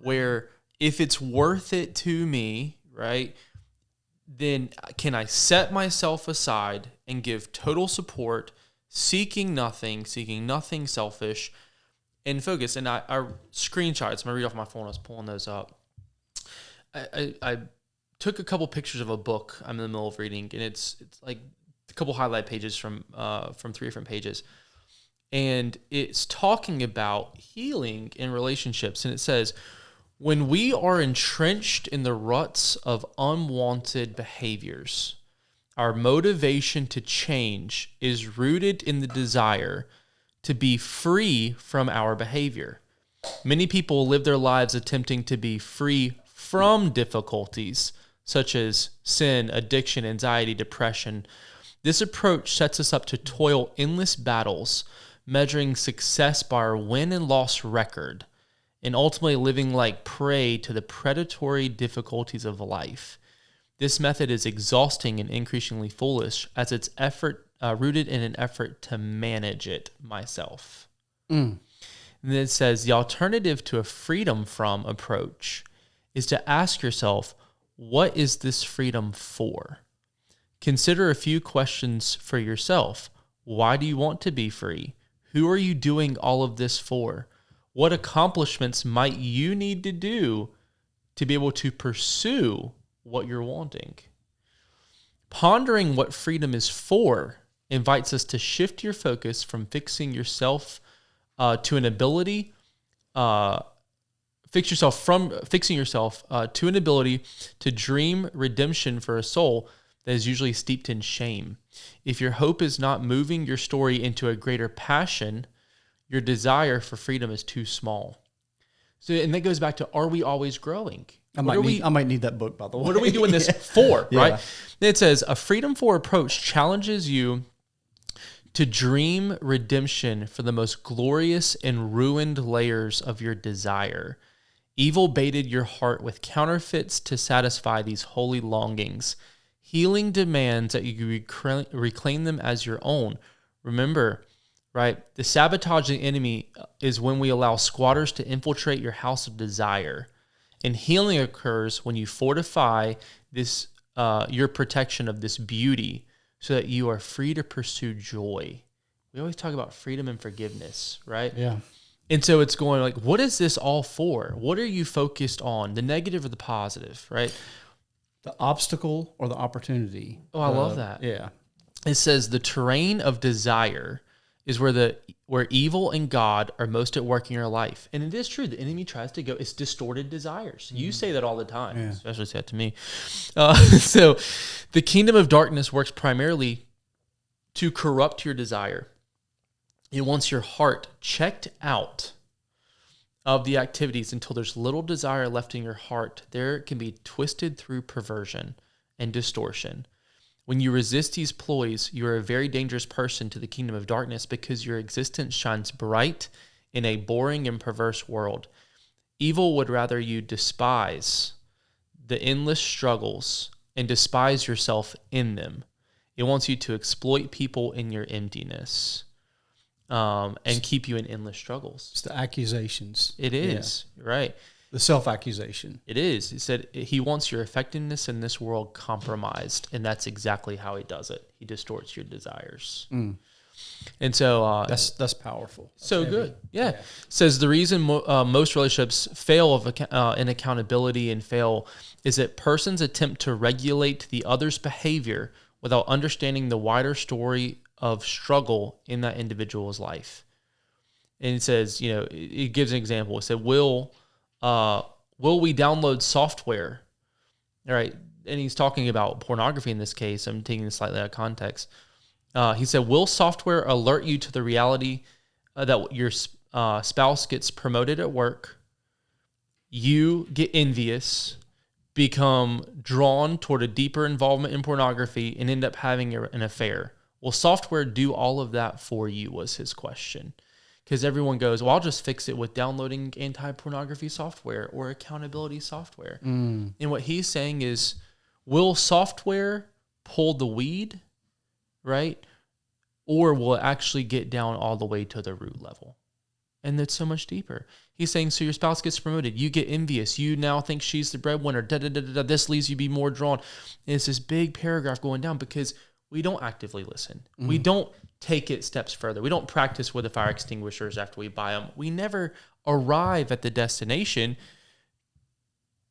where if it's worth it to me, right, then can I set myself aside and give total support, seeking nothing selfish, and focus. And I screenshots, I'm going to read off my phone, I was pulling those up. I took a couple pictures of a book I'm in the middle of reading, and it's like a couple highlight pages from 3 different pages. And it's talking about healing in relationships. And it says, when we are entrenched in the ruts of unwanted behaviors, our motivation to change is rooted in the desire to be free from our behavior. Many people live their lives attempting to be free from difficulties such as sin, addiction, anxiety, depression. This approach sets us up to toil endless battles, measuring success by our win and loss record, and ultimately living like prey to the predatory difficulties of life. This method is exhausting and increasingly foolish, as it's rooted in an effort to manage it myself. And then it says, the alternative to a freedom from approach is to ask yourself, what is this freedom for? Consider a few questions for yourself. Why do you want to be free? Who are you doing all of this for? What accomplishments might you need to do to be able to pursue what you're wanting? Pondering what freedom is for invites us to shift your focus from fixing yourself to an ability, fixing yourself to an ability to dream redemption for a soul that is usually steeped in shame. If your hope is not moving your story into a greater passion, your desire for freedom is too small. So, and that goes back to, are we always growing? I might need that book, by the way. What are we doing this for, Yeah. right? It says, a freedom-for approach challenges you to dream redemption for the most glorious and ruined layers of your desire. Evil baited your heart with counterfeits to satisfy these holy longings. Healing demands that you reclaim them as your own. Remember, right, the sabotage of the enemy is when we allow squatters to infiltrate your house of desire. And healing occurs when you fortify this your protection of this beauty so that you are free to pursue joy. We always talk about freedom and forgiveness, right? Yeah. And so it's going like, what is this all for? What are you focused on? The negative or the positive, right? The obstacle or the opportunity. Oh, I love that. Yeah. It says the terrain of desire is where evil and God are most at work in your life. And it is true. The enemy tries to go, it's distorted desires. You say that all the time, especially say that to me. So the kingdom of darkness works primarily to corrupt your desire. It wants your heart checked out of the activities until there's little desire left in your heart. There it can be twisted through perversion and distortion. When you resist these ploys, you are a very dangerous person to the kingdom of darkness because your existence shines bright in a boring and perverse world. Evil would rather you despise the endless struggles and despise yourself in them. It wants you to exploit people in your emptiness and keep you in endless struggles. It's the accusations. It is, right. The self-accusation. It is. He said he wants your effectiveness in this world compromised, and that's exactly how he does it. He distorts your desires. And so... that's powerful. That's so heavy. good. Yeah. Says the reason most relationships fail in accountability and fail is that persons attempt to regulate the other's behavior without understanding the wider story of struggle in that individual's life. And it says, it gives an example. It said, will we download software? All right. And he's talking about pornography in this case. I'm taking this slightly out of context. He said, will software alert you to the reality that your spouse gets promoted at work? You get envious, become drawn toward a deeper involvement in pornography, and end up having an affair. Will software do all of that for you, was his question. Because everyone goes, well, I'll just fix it with downloading anti-pornography software or accountability software. And what he's saying is, will software pull the weed, right? Or will it actually get down all the way to the root level? And that's so much deeper. He's saying, so your spouse gets promoted. You get envious. You now think she's the breadwinner. This leaves you be more drawn. And it's this big paragraph going down because we don't actively listen. We don't take it steps further. We don't practice with the fire extinguishers after we buy them. We never arrive at the destination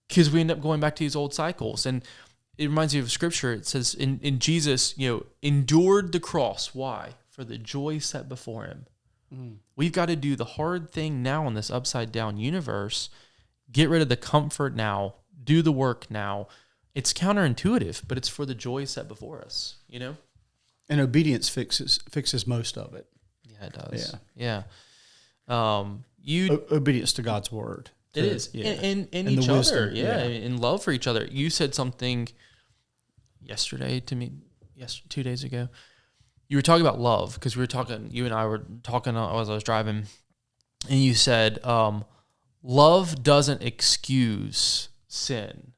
because we end up going back to these old cycles. And it reminds me of scripture. It says in Jesus, endured the cross. Why? For the joy set before him. We've got to do the hard thing now in this upside down universe. Get rid of the comfort now. Do the work now. It's counterintuitive, but it's for the joy set before us, And obedience fixes most of it. Yeah, it does. Yeah. Obedience to God's word. It is. Yeah. And each other. Yeah. In love for each other. You said something yesterday to me, 2 days ago. You were talking about love because you and I were talking as I was driving, and you said, love doesn't excuse sin,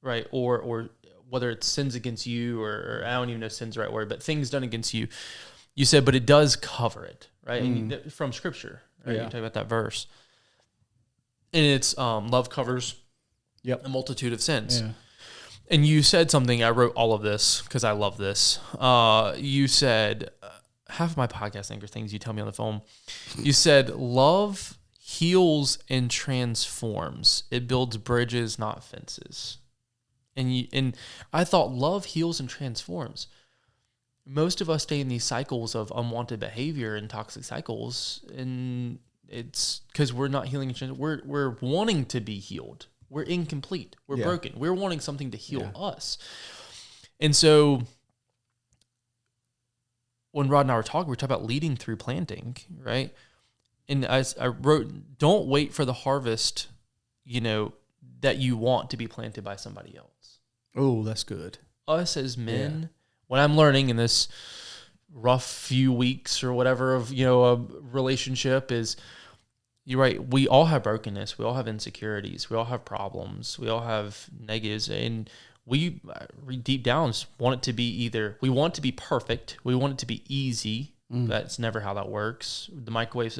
right? Or whether it's sins against you or I don't even know if sin's the right word, but things done against you. You said, but it does cover it, right? And from scripture, right? You talk about that verse. And it's love covers a multitude of sins. Yeah. And you said something, I wrote all of this because I love this. You said, half of my podcast are things you tell me on the phone. You said, love heals and transforms. It builds bridges, not fences. And I thought love heals and transforms. Most of us stay in these cycles of unwanted behavior and toxic cycles, and it's because we're not healing. We're wanting to be healed. We're incomplete. We're broken. We're wanting something to heal us. And so when Rod and I were talking about leading through planting, right? And I wrote, don't wait for the harvest, that you want to be planted by somebody else. Oh, that's good. Us as men, when I'm learning in this rough few weeks or whatever of, a relationship is, you're right. We all have brokenness. We all have insecurities. We all have problems. We all have negatives. And we deep down want it to be we want it to be perfect. We want it to be easy. That's never how that works. The microwaves,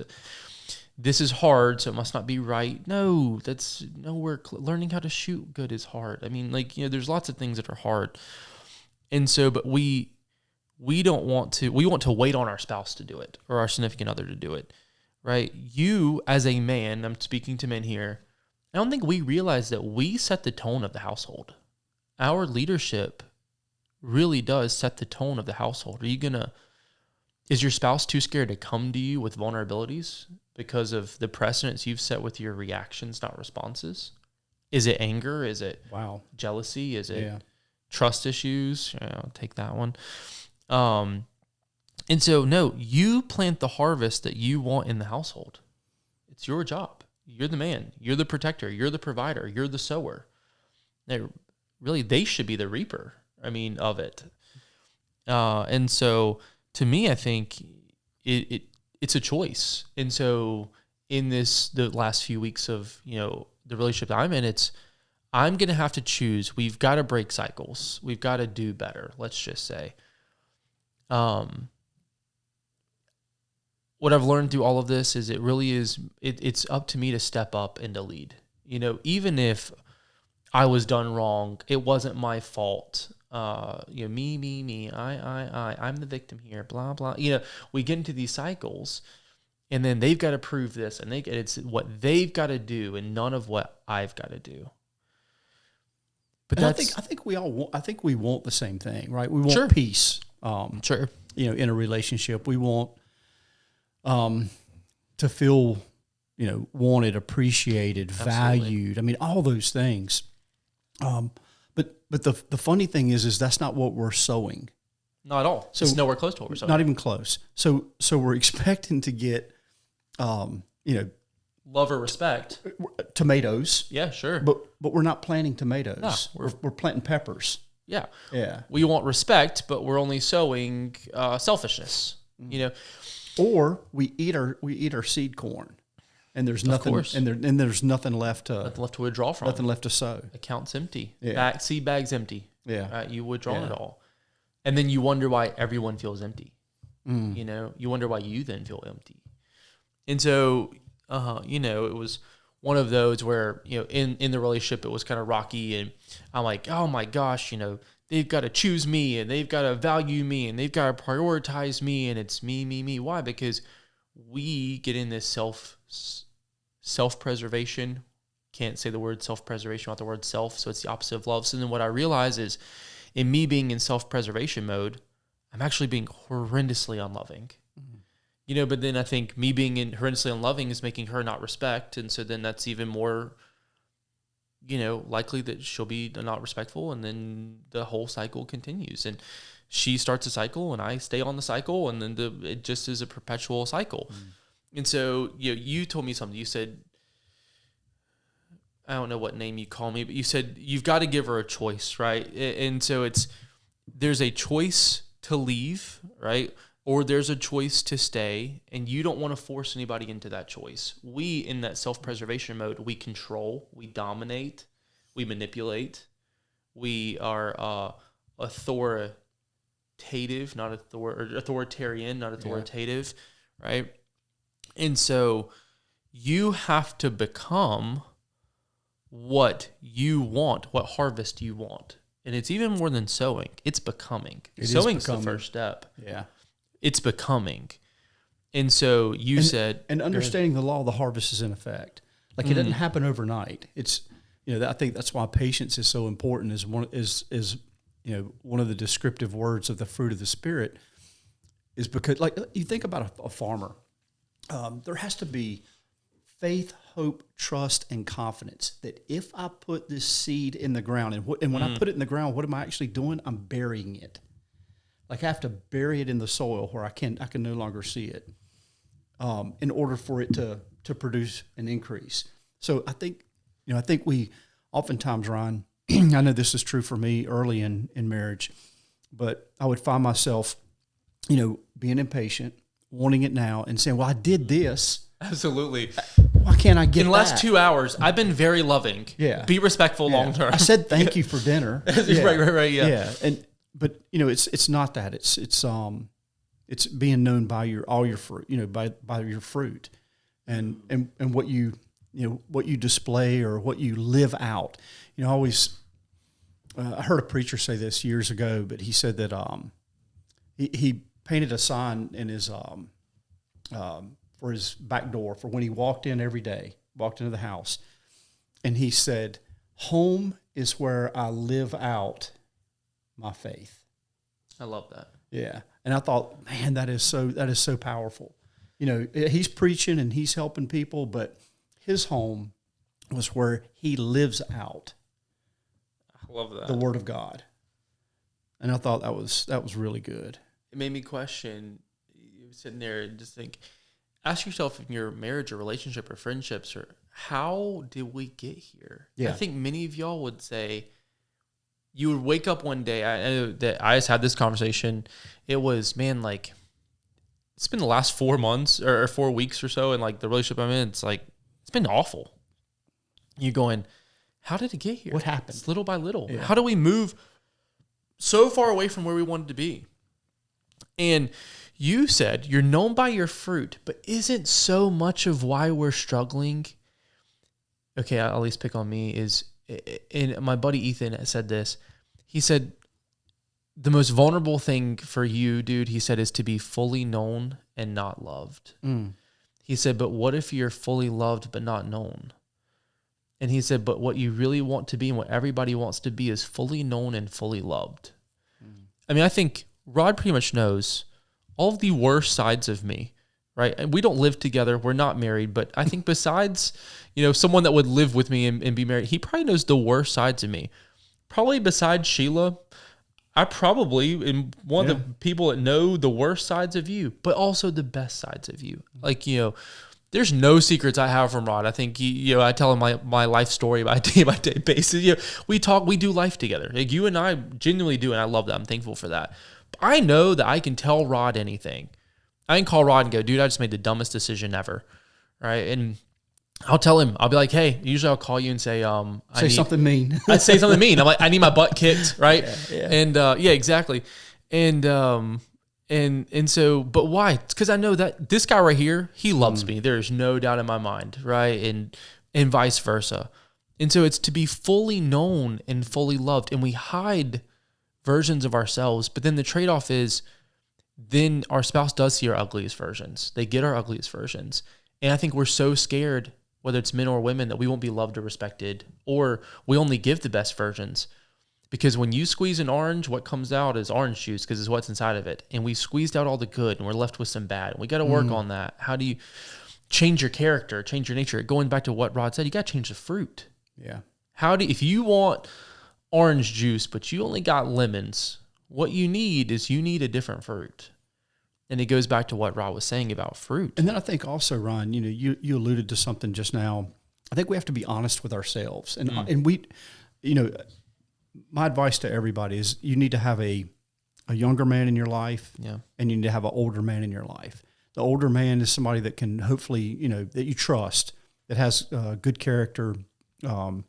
this is hard, so it must not be right. No, that's nowhere. Learning how to shoot good is hard. I mean, there's lots of things that are hard. And so, but we don't want to, we want to wait on our spouse to do it or our significant other to do it, right? You as a man, I'm speaking to men here, I don't think we realize that we set the tone of the household. Our leadership really does set the tone of the household. Is your spouse too scared to come to you with vulnerabilities because of the precedents you've set with your reactions, not responses? Is it anger? Is it jealousy? Is it trust issues? I'll take that one. And so, no, you plant the harvest that you want in the household. It's your job. You're the man. You're the protector. You're the provider. You're the sower. They should be the reaper, of it. And so, to me, I think it's a choice. And so, in the last few weeks of, the relationship that I'm in, I'm going to have to choose. We've got to break cycles. We've got to do better, let's just say. What I've learned through all of this is it's up to me to step up and to lead. Even if I was done wrong, it wasn't my fault. Me, I'm the victim here, blah, blah. We get into these cycles and then they've got to prove this and it's what they've got to do and none of what I've got to do. But I think we want the same thing, right? We want peace. Sure. In a relationship, we want to feel, wanted, appreciated, valued. I mean, all those things. But the funny thing is that's not what we're sowing. Not at all. So it's nowhere close to what we're sowing. Not even close. So we're expecting to get, love or respect. Tomatoes. Yeah, sure. But we're not planting tomatoes. No, we're planting peppers. Yeah. Yeah. We want respect, but we're only sowing selfishness. Or we eat our seed corn, and there's nothing, and there's nothing left to withdraw from. Nothing left to sow. Account's empty. Yeah. Seed bag's empty. Yeah. You withdraw it all, and then you wonder why everyone feels empty. You wonder why you then feel empty, and so it was one of those where, in the relationship, it was kind of rocky and I'm like, oh my gosh, they've got to choose me and they've got to value me and they've got to prioritize me and it's me. Why? Because we get in this self-preservation. Can't say the word self-preservation without the word self. So it's the opposite of love. So then what I realize is in me being in self-preservation mode, I'm actually being horrendously unloving. But then I think me being horrendously unloving is making her not respect. And so then that's even more, likely that she'll be not respectful. And then the whole cycle continues. And she starts a cycle and I stay on the cycle. And then it just is a perpetual cycle. And so, you told me something. You said, I don't know what name you call me, but you said you've got to give her a choice, right? And so there's a choice to leave, right? Or there's a choice to stay, and you don't want to force anybody into that choice. We, in that self-preservation mode, we control, we dominate, we manipulate. We are authoritative, not authoritarian, not authoritative, right? And so you have to become what you want, what harvest you want. And it's even more than sowing. It's becoming. Sowing's the first step. Yeah. It's becoming. And so you said... And understanding the law of the harvest is in effect. It doesn't happen overnight. It's, I think that's why patience is so important is one of the descriptive words of the fruit of the Spirit is because, you think about a farmer. There has to be faith, hope, trust, and confidence that if I put this seed in the ground, and when I put it in the ground, what am I actually doing? I'm burying it. I have to bury it in the soil where I can no longer see it, in order for it to produce an increase. So I think we oftentimes, Ryan, I know this is true for me early in marriage, but I would find myself, being impatient, wanting it now, and saying, well, I did this. Absolutely. Why can't I get in the last 2 hours, I've been very loving. Yeah. Be respectful long term. I said thank you for dinner. Right. Yeah. Yeah. But it's not that. It's being known by all your fruit, by your fruit, and what what you display or what you live out. I always I heard a preacher say this years ago, but he said that he painted a sign in his for his back door for when he walked into the house, and he said, "Home is where I live out my faith." I love that. Yeah. And I thought, man, that is so powerful. He's preaching and he's helping people, but his home was where he lives out. I love that. The Word of God. And I thought that was really good. It made me question, you were sitting there and just think, ask yourself in your marriage or relationship or friendships, or how did we get here? Yeah. I think many of y'all would say, you would wake up one day. I know that I just had this conversation. It was, man, like, it's been the last 4 months or 4 weeks or so, and like the relationship I'm in, it's like, it's been awful. You going, how did it get here? What happened? It's little by little. Yeah. How do we move so far away from where we wanted to be? And you said you're known by your fruit, but isn't so much of why we're struggling? Okay, I'll at least pick on me is. And my buddy Ethan said this. He said, the most vulnerable thing for you, dude, he said, is to be fully known and not loved. He said, but what if you're fully loved but not known? And he said, but what you really want to be and what everybody wants to be is fully known and fully loved. I mean, I think Rod pretty much knows all of the worst sides of me, right? And we don't live together. We're not married. But I think besides, someone that would live with me and be married, he probably knows the worst sides of me. Probably besides Sheila, I probably am one of the people that know the worst sides of you, but also the best sides of you. Like, there's no secrets I have from Rod. I think, I tell him my life story by day basis. We talk, we do life together. Like, you and I genuinely do, and I love that. I'm thankful for that. But I know that I can tell Rod anything. I can call Rod and go, dude, I just made the dumbest decision ever, right? And I'll tell him, I'll be like, hey, usually I'll call you and say, something mean. I say something mean. I'm like, I need my butt kicked, right? Yeah. And exactly. And so, but why? It's because I know that this guy right here, he loves me. There's no doubt in my mind, right? And vice versa. And so it's to be fully known and fully loved. And we hide versions of ourselves, but then the trade-off is, then our spouse does see our ugliest versions. They get our ugliest versions. And I think we're so scared, whether it's men or women, that we won't be loved or respected, or we only give the best versions. Because when you squeeze an orange, what comes out is orange juice because it's what's inside of it. And we squeezed out all the good and we're left with some bad. We got to work on that. How do you change your character, change your nature? Going back to what Rod said, you got to change the fruit. Yeah. If you want orange juice, but you only got lemons, what you need is a different fruit. And it goes back to what Rod was saying about fruit. And then I think also, Ron, you alluded to something just now. I think we have to be honest with ourselves. And we, my advice to everybody is you need to have a younger man in your life, and you need to have an older man in your life. The older man is somebody that can hopefully, that you trust, that has good character, and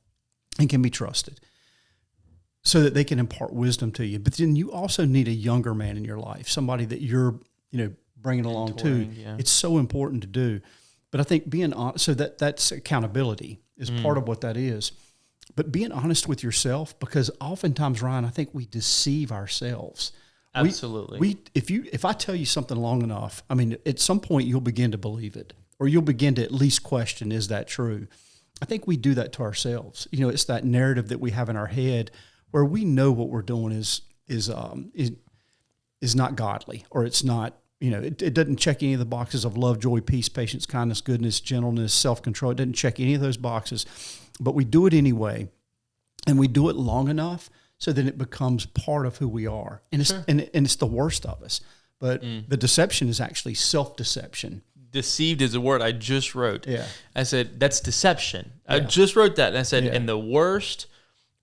can be trusted, so that they can impart wisdom to you. But then you also need a younger man in your life, somebody that you're, bringing along too. Yeah. It's so important to do. But I think being honest, so that's accountability is part of what that is. But being honest with yourself, because oftentimes, Ryan, I think we deceive ourselves. Absolutely. If I tell you something long enough, I mean, at some point you'll begin to believe it, or you'll begin to at least question, is that true? I think we do that to ourselves. It's that narrative that we have in our head where we know what we're doing is not godly, or it's not, it doesn't check any of the boxes of love, joy, peace, patience, kindness, goodness, gentleness, self-control. It doesn't check any of those boxes, but we do it anyway, and we do it long enough so that it becomes part of who we are. And it's, and it's the worst of us. But the deception is actually self-deception. deceived is a word I just wrote. Yeah. I said, that's deception. Yeah. I just wrote that. And I said, Yeah. and the worst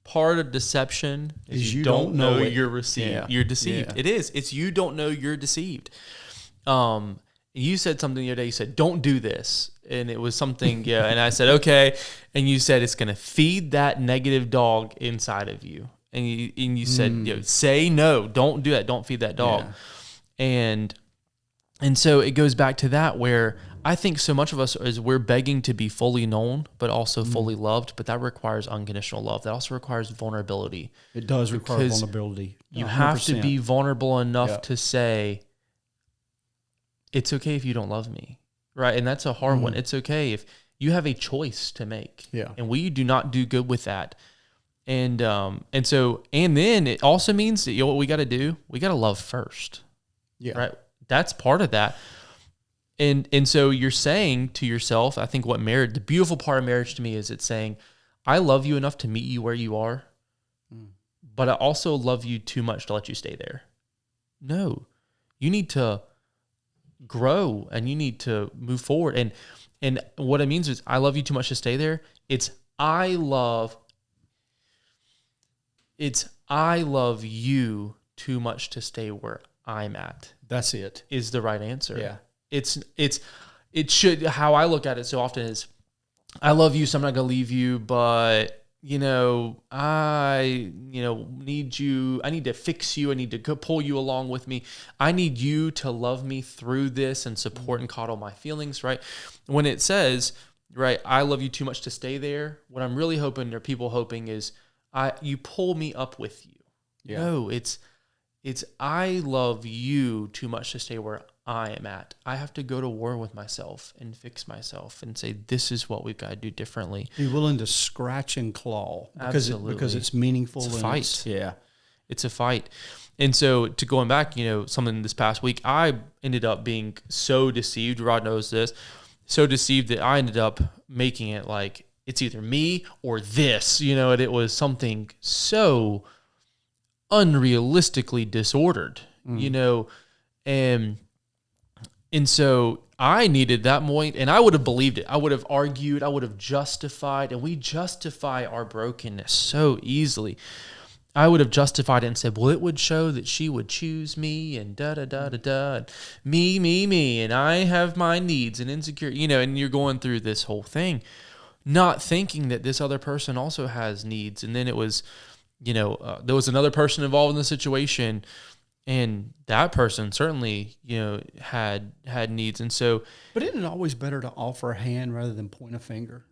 part of deception is you don't know you're received. Yeah. You're deceived. Yeah. It is. It's you don't know you're deceived. You said something the other day. You said, don't do this. And it was something, yeah. And I said, okay. And you said, it's going to feed that negative dog inside of you. And you said, say no, don't do that. Don't feed that dog. Yeah. And so it goes back to that where I think so much of us is we're begging to be fully known, but also fully loved. But that requires unconditional love. That also requires vulnerability. It does require vulnerability. 100%. You have to be vulnerable enough to say, it's okay if you don't love me, right? And that's a hard one. It's okay if you have a choice to make. Yeah. And we do not do good with that. And then it also means that what we got to do, we got to love first. Yeah. Right. That's part of that. And so you're saying to yourself, I think the beautiful part of marriage to me is it's saying, I love you enough to meet you where you are, but I also love you too much to let you stay there. No, you need to grow and you need to move forward. And what it means is I love you too much to stay there. It's I love you too much to stay where I'm at. That's it. Is the right answer. Yeah. It should, how I look at it so often is I love you, so I'm not going to leave you, but I need you. I need to fix you. I need to pull you along with me. I need you to love me through this and support and coddle my feelings, right? When it says, right, I love you too much to stay there, what I'm really hoping, or people hoping, is you pull me up with you. Yeah. No, it's I love you too much to stay where I am at. I have to go to war with myself and fix myself and say, this is what we've got to do differently. Be willing to scratch and claw because it's meaningful. It's a fight. It's a fight. And so to going back, something this past week, I ended up being so deceived. Rod knows this. So deceived that I ended up making it like it's either me or this, and it was something so unrealistically disordered, and so I needed that point, and I would have believed it. I would have argued, I would have justified, and we justify our brokenness so easily. I would have justified it and said, well, it would show that she would choose me and da-da-da-da-da, and me, and I have my needs and insecurity, and you're going through this whole thing, not thinking that this other person also has needs. And then it was, there was another person involved in the situation, and that person certainly, had needs. And so, but isn't it always better to offer a hand rather than point a finger?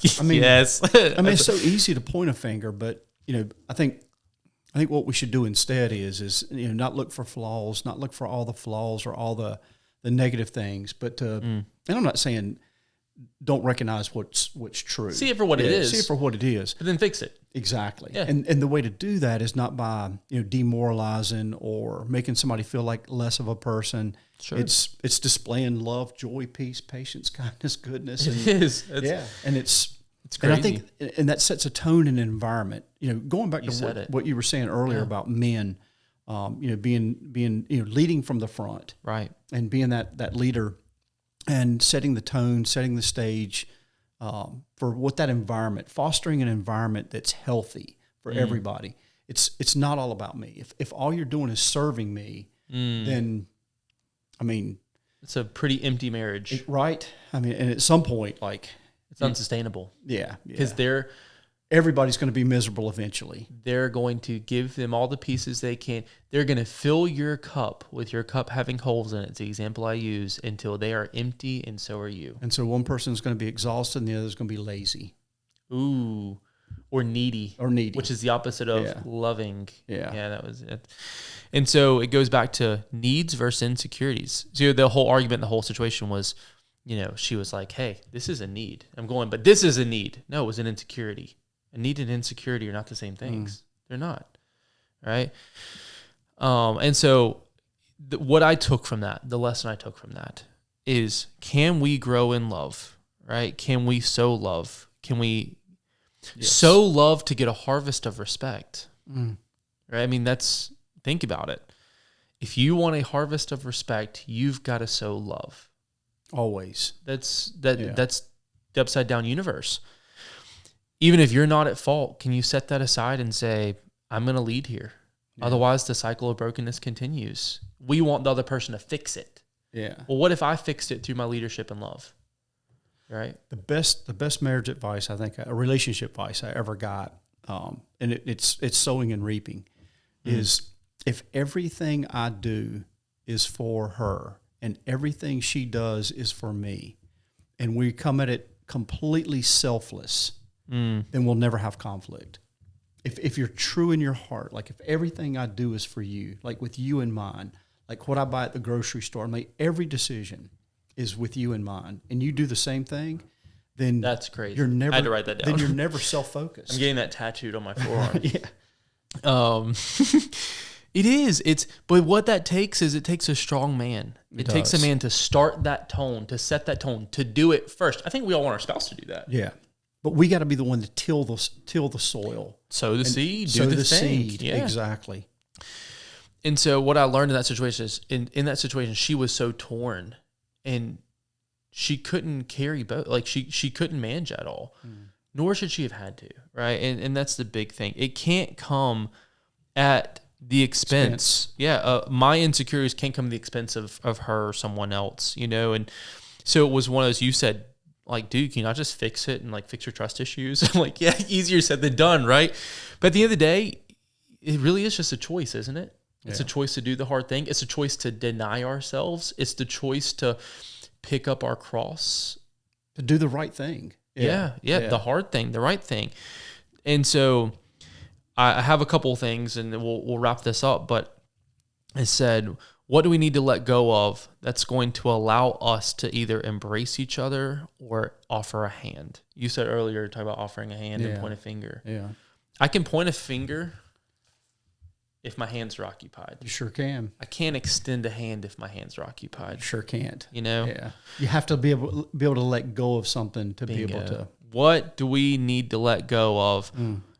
Yes. It's so easy to point a finger, but I think what we should do instead is not look for flaws, not look for all the flaws or all the negative things, but and I'm not saying don't recognize what's true. See it for what it is. See it for what it is. But then fix it. Exactly. Yeah. And the way to do that is not by demoralizing or making somebody feel like less of a person. Sure. It's displaying love, joy, peace, patience, kindness, goodness. And, it is. And it's crazy. And I think that sets a tone and an environment. Going back to what you were saying earlier about men, being leading from the front, right, and being that leader. And setting the tone, setting the stage for what that environment, fostering an environment that's healthy for everybody. It's not all about me. If all you're doing is serving me, then, it's a pretty empty marriage, right? And at some point, it's unsustainable. Yeah, because everybody's going to be miserable eventually. They're going to give them all the pieces they can. They're going to fill your cup with your cup having holes in it. It's the example I use, until they are empty, and so are you. And so one person's going to be exhausted and the other's going to be lazy. Ooh. Or needy. Which is the opposite of loving. Yeah. Yeah, that was it. And so it goes back to needs versus insecurities. So the whole argument, the whole situation was, she was like, hey, this is a need. I'm going, but this is a need. No, it was an insecurity. A need and insecurity are not the same things. They're not, right? And so what I took from that, the lesson I took from that is, can we grow in love, right? Can we sow love? Can we sow love to get a harvest of respect, right? Think about it. If you want a harvest of respect, you've got to sow love. Always. That's the upside down universe. Even if you're not at fault, can you set that aside and say, I'm going to lead here? Yeah. Otherwise, the cycle of brokenness continues. We want the other person to fix it. Yeah. Well, what if I fixed it through my leadership and love? Right. The best marriage advice, I think, a relationship advice I ever got, and it's sowing and reaping, is if everything I do is for her and everything she does is for me, and we come at it completely selfless, then we'll never have conflict. If you're true in your heart, like if everything I do is for you, like with you in mind, like what I buy at the grocery store, like every decision is with you in mind, and you do the same thing, then that's crazy. You're never, I had to write that down. Then you're never self-focused. I'm getting that tattooed on my forearm. Yeah. It is. But what that takes is it takes a strong man. It takes a man to start that tone, to set that tone, to do it first. I think we all want our spouse to do that. Yeah. But we got to be the one to till the soil. Sow the seed, do the thing. Seed. Yeah. Exactly. And so what I learned in that situation is, in that situation, she was so torn, and she couldn't carry both. Like she couldn't manage at all, nor should she have had to, right? And that's the big thing. It can't come at the expense. Yeah, my insecurities can't come at the expense of her or someone else, And so it was one of those, you said, like, dude, can you not just fix it and like fix your trust issues? I'm like, yeah, easier said than done, right? But at the end of the day, it really is just a choice, isn't it? It's a choice to do the hard thing. It's a choice to deny ourselves. It's the choice to pick up our cross. To do the right thing. Yeah, the hard thing, the right thing. And so I have a couple of things, and we'll wrap this up, but I said, what do we need to let go of that's going to allow us to either embrace each other or offer a hand? You said earlier, talk about offering a hand and point a finger. Yeah. I can point a finger if my hands are occupied. You sure can. I can't extend a hand if my hands are occupied. You sure can't. Yeah. You have to be able to let go of something to be able to. What do we need to let go of?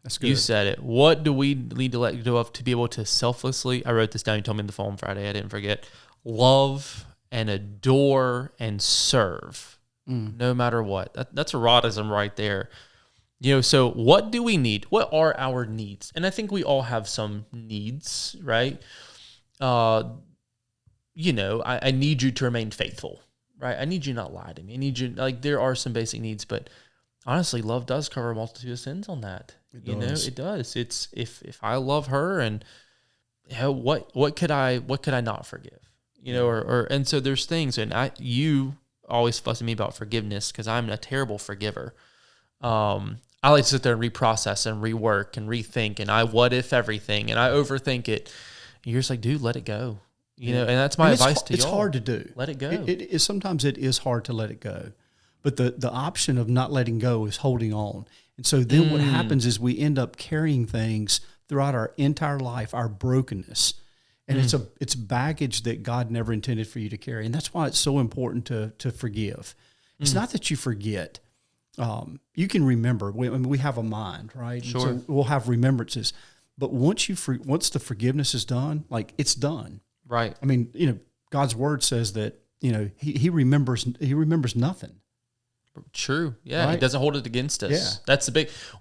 That's good. You said it. What do we need to let go of to be able to selflessly, I wrote this down, you told me on the phone Friday, I didn't forget, love and adore and serve no matter what. That's erotism right there. So what do we need? What are our needs? And I think we all have some needs, right? I need you to remain faithful, right? I need you not lie to me. I need you, like, there are some basic needs, but honestly, love does cover a multitude of sins on that. It does. It's if I love her, and what could I not forgive? And so there's things, and you always fuss at me about forgiveness because I'm a terrible forgiver. I like to sit there and reprocess and rework and rethink, and I what if everything, and I overthink it. And you're just like, dude, let it go. And that's my advice to y'all. It's hard to do. Let it go. Sometimes it is hard to let it go. But the option of not letting go is holding on. And so then what happens is we end up carrying things throughout our entire life, our brokenness. And it's baggage that God never intended for you to carry. And that's why it's so important to forgive. It's not that you forget. You can remember. We have a mind, right? Sure. So we'll have remembrances. But once the forgiveness is done, like, it's done. Right. I mean, God's word says that, he remembers nothing. True. Yeah. Right? He doesn't hold it against us. Yeah. That's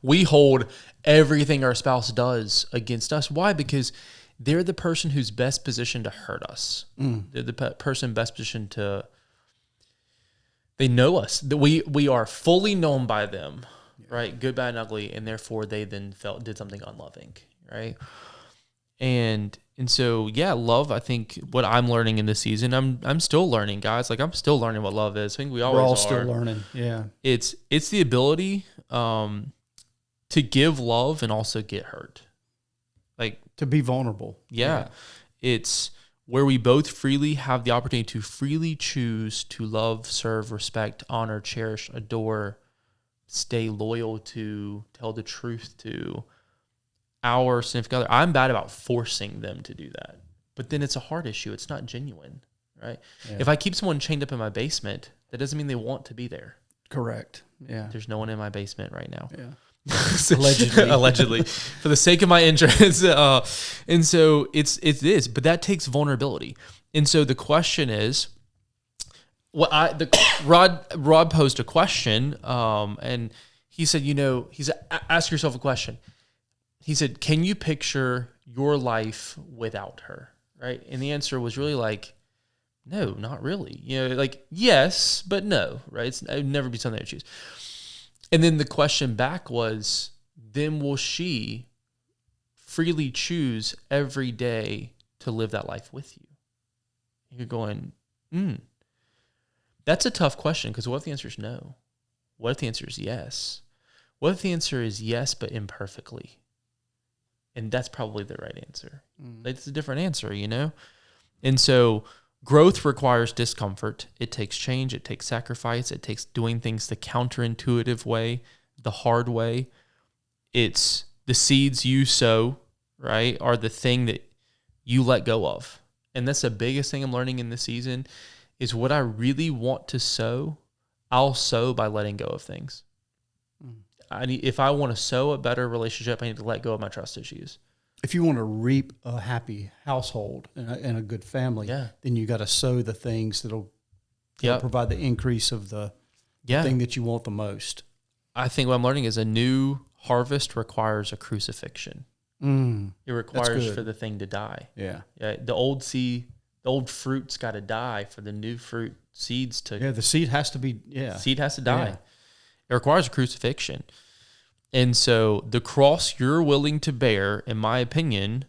we hold everything our spouse does against us. Why? Because they're the person who's best positioned to hurt us. They're the person best positioned they know us. That we are fully known by them, right? Good, bad, and ugly. And therefore they then did something unloving, right? And so, love, I think what I'm learning in this season, I'm still learning, guys. Like, I'm still learning what love is. I think we're all still learning. Yeah. It's the ability to give love and also get hurt. Like, to be vulnerable. Yeah. It's where we both freely have the opportunity to freely choose to love, serve, respect, honor, cherish, adore, stay loyal to, tell the truth to our significant other. I'm bad about forcing them to do that, but then it's a heart issue. It's not genuine, right? Yeah. If I keep someone chained up in my basement, that doesn't mean they want to be there. Correct. Yeah. There's no one in my basement right now. Yeah. Allegedly, for the sake of my interest. And so it's this, but that takes vulnerability. And so the question is, Well, Rod posed a question, and he said, ask yourself a question. He said, can you picture your life without her? Right? And the answer was really like, no, not really. Like, yes, but no, right? It would never be something I choose. And then the question back was, then will she freely choose every day to live that life with you? You're going, that's a tough question, because what if the answer is no? What if the answer is yes? What if the answer is yes, but imperfectly? And that's probably the right answer. It's a different answer, And so growth requires discomfort. It takes change. It takes sacrifice. It takes doing things the counterintuitive way, the hard way. It's the seeds you sow, right, are the thing that you let go of. And that's the biggest thing I'm learning in this season is what I really want to sow, I'll sow by letting go of things. If I want to sow a better relationship, I need to let go of my trust issues. If you want to reap a happy household and a good family, then you got to sow the things that'll provide the increase of the thing that you want the most. I think what I'm learning is a new harvest requires a crucifixion. It requires for the thing to die. The old fruit's got to die for the new fruit seeds to. The seed has to be. Seed has to die. It requires a crucifixion. And so the cross you're willing to bear, in my opinion,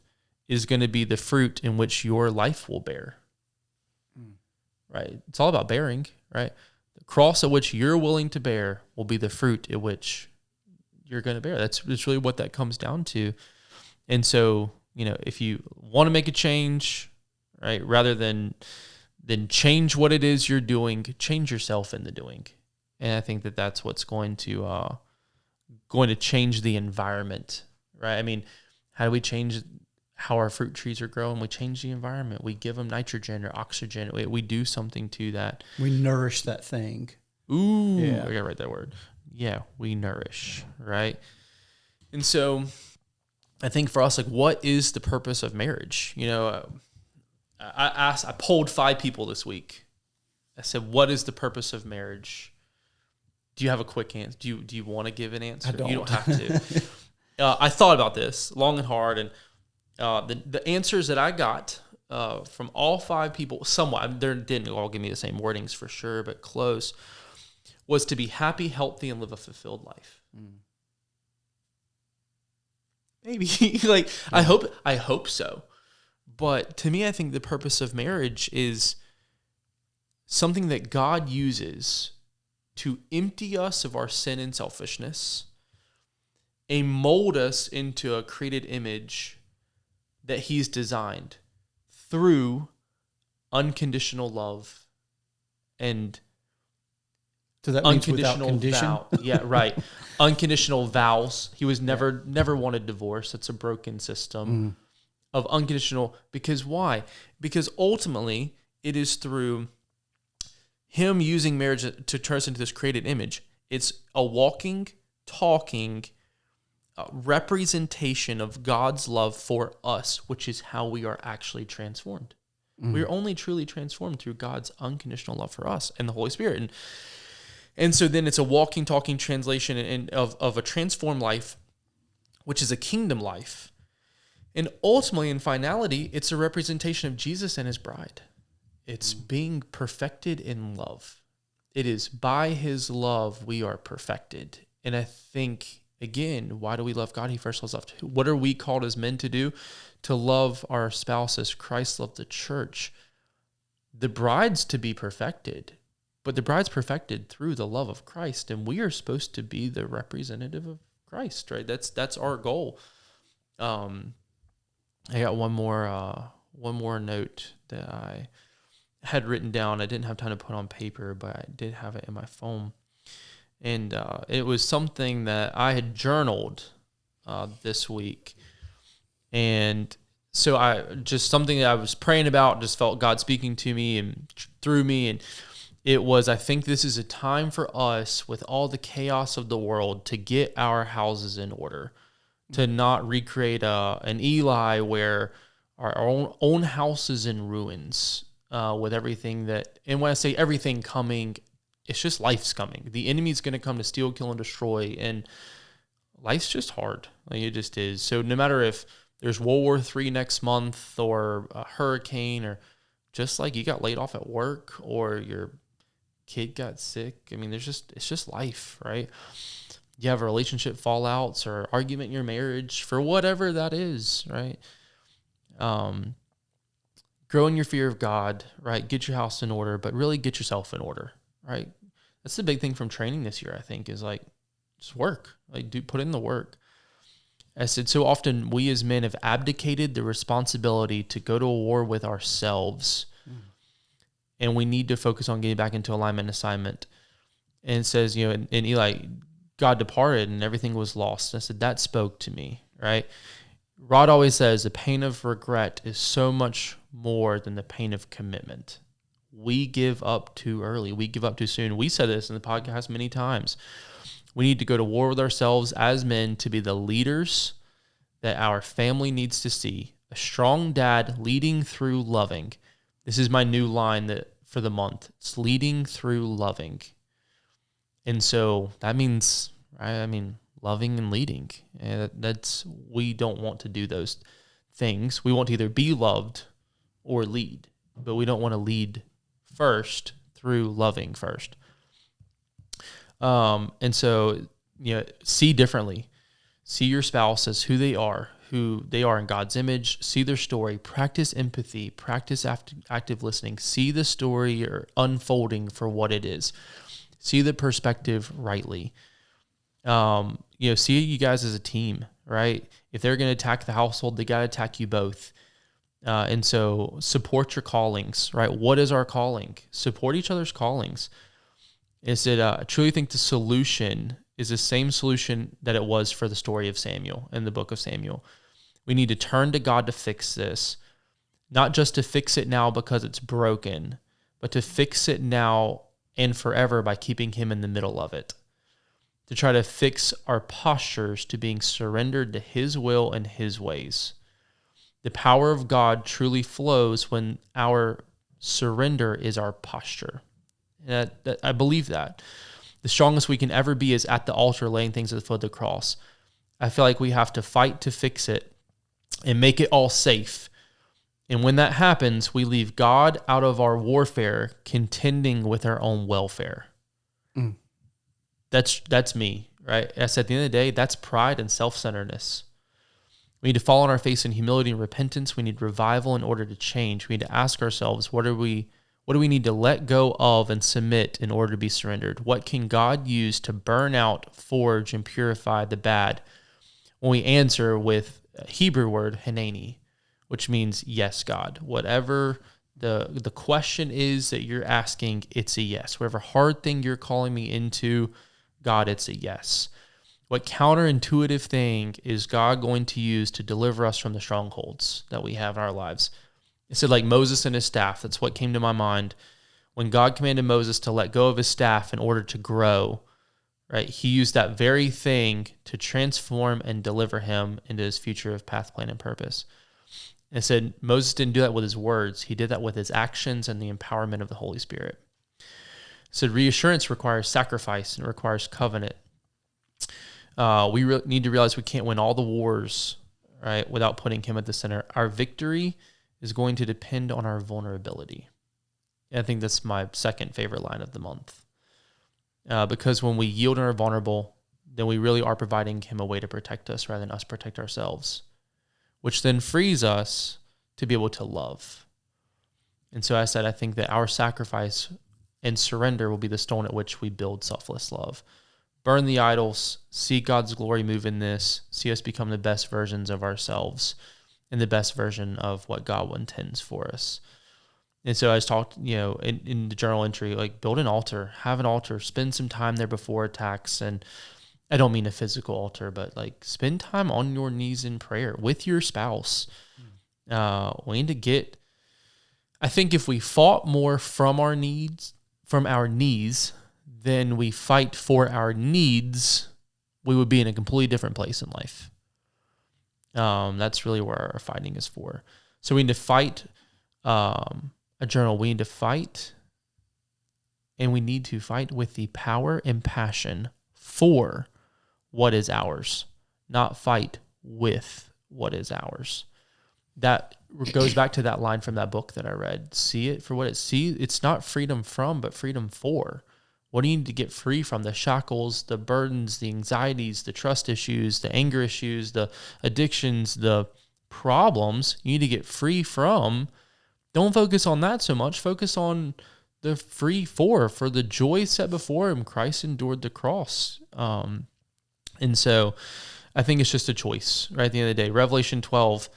is going to be the fruit in which your life will bear. Right? It's all about bearing, right? The cross at which you're willing to bear will be the fruit at which you're going to bear. That's really what that comes down to. And so, if you want to make a change, right, rather than change what it is you're doing, change yourself in the doing. And I think that's what's going to change the environment, right? I mean, how do we change how our fruit trees are growing? We change the environment. We give them nitrogen or oxygen. We do something to that. We nourish that thing. Ooh, I gotta write that word. Yeah, we nourish, right? And so I think for us, like, what is the purpose of marriage? I polled 5 people this week. I said, what is the purpose of marriage? Do you have a quick answer? Do you want to give an answer? I don't. You don't have to. I thought about this long and hard, and the answers that I got from all 5 people, somewhat, they didn't all give me the same wordings for sure, but close, was to be happy, healthy, and live a fulfilled life. Maybe I hope so. But to me, I think the purpose of marriage is something that God uses to empty us of our sin and selfishness and mold us into a created image that He's designed through unconditional love and so that means without condition? Unconditional vows. He was never wanted divorce. That's a broken system of unconditional. Because why? Because ultimately it is through Him using marriage to turn us into this created image. It's a walking, talking representation of God's love for us, which is how we are actually transformed. We are only truly transformed through God's unconditional love for us and the Holy Spirit. And so then it's a walking, talking translation of a transformed life, which is a kingdom life. And ultimately, in finality, it's a representation of Jesus and His bride. It's being perfected in love. It is by His love we are perfected. And I think, again, why do we love God? He first loves us. What are we called as men to do? To love our spouse as Christ loved the church. The bride's to be perfected. But the bride's perfected through the love of Christ, and we are supposed to be the representative of Christ, right? That's our goal. I got one more note that I had written down. I didn't have time to put on paper, but I did have it in my phone, and it was something that I had journaled this week, and so something that I was praying about, just felt God speaking to me and through me, and it was, I think this is a time for us, with all the chaos of the world, to get our houses in order, to not recreate an Eli where our own house is in ruins. with everything and when I say everything coming, it's just life's coming. The enemy's going to come to steal, kill, and destroy, and life's just hard. Like, it just is. So no matter if there's World War III next month or a hurricane, or just like you got laid off at work or your kid got sick, I mean, it's just life, right? You have relationship fallouts or argument in your marriage, for whatever that is, right? Grow in your fear of God, right? Get your house in order, but really get yourself in order, right? That's the big thing from training this year, I think, is like, just work. Like, put in the work. I said, so often we as men have abdicated the responsibility to go to a war with ourselves. And we need to focus on getting back into alignment and assignment. And it says, and Eli, God departed and everything was lost. And I said, that spoke to me, right? Rod always says the pain of regret is so much more than the pain of commitment. We give up too early. We give up too soon. We said this in the podcast many times. We need to go to war with ourselves as men to be the leaders that our family needs to see. A strong dad leading through loving. This is my new line for the month. It's leading through loving. And so that means, right, loving and leading. And we don't want to do those things. We want to either be loved or lead, but we don't want to lead first through loving first. And so, see differently. See your spouse as who they are in God's image. See their story. Practice empathy. Practice active listening. See the story or unfolding for what it is. See the perspective rightly. See you guys as a team, right? If they're going to attack the household, they got to attack you both. And so support your callings, right? What is our calling? Support each other's callings. I truly think the solution is the same solution that it was for the story of Samuel in the book of Samuel. We need to turn to God to fix this, not just to fix it now because it's broken, but to fix it now and forever by keeping him in the middle of it. To try to fix our postures to being surrendered to his will and his ways. The power of God truly flows when our surrender is our posture. And I believe that. The strongest we can ever be is at the altar, laying things at the foot of the cross. I feel like we have to fight to fix it and make it all safe. And when that happens, we leave God out of our warfare, contending with our own welfare. That's me, right? At the end of the day, that's pride and self-centeredness. We need to fall on our face in humility and repentance. We need revival in order to change. We need to ask ourselves, what do we need to let go of and submit in order to be surrendered? What can God use to burn out, forge, and purify the bad? When we answer with a Hebrew word, Hanani, which means yes, God. Whatever the question is that you're asking, it's a yes. Whatever hard thing you're calling me into, God, it's a yes. What counterintuitive thing is God going to use to deliver us from the strongholds that we have in our lives? It said like Moses and his staff. That's what came to my mind. When God commanded Moses to let go of his staff in order to grow, right? He used that very thing to transform and deliver him into his future of path, plan, and purpose. And it said Moses didn't do that with his words. He did that with his actions and the empowerment of the Holy Spirit. It said reassurance requires sacrifice and requires covenant. We need to realize we can't win all the wars, right, without putting him at the center. Our victory is going to depend on our vulnerability. And I think that's my second favorite line of the month. Because when we yield and are vulnerable, then we really are providing him a way to protect us rather than us protect ourselves, which then frees us to be able to love. And so I said, I think that our sacrifice and surrender will be the stone at which we build selfless love. Burn the idols, see God's glory move in this, see us become the best versions of ourselves and the best version of what God intends for us. And so I was talked, in the journal entry, like build an altar, have an altar, spend some time there before attacks. And I don't mean a physical altar, but like spend time on your knees in prayer with your spouse. We need to get, I think if we fought more from our knees, then we fight for our needs, we would be in a completely different place in life. That's really where our fighting is for. So we need to fight a journal. We need to fight, and we need to fight with the power and passion for what is ours, not fight with what is ours. That goes back to that line from that book that I read. See it for what it's not freedom from, but freedom for. What do you need to get free from? The shackles, the burdens, the anxieties, the trust issues, the anger issues, the addictions, the problems you need to get free from. Don't focus on that so much. Focus on the free for the joy set before him. Christ endured the cross. And so I think it's just a choice, right? At the end of the day, Revelation 12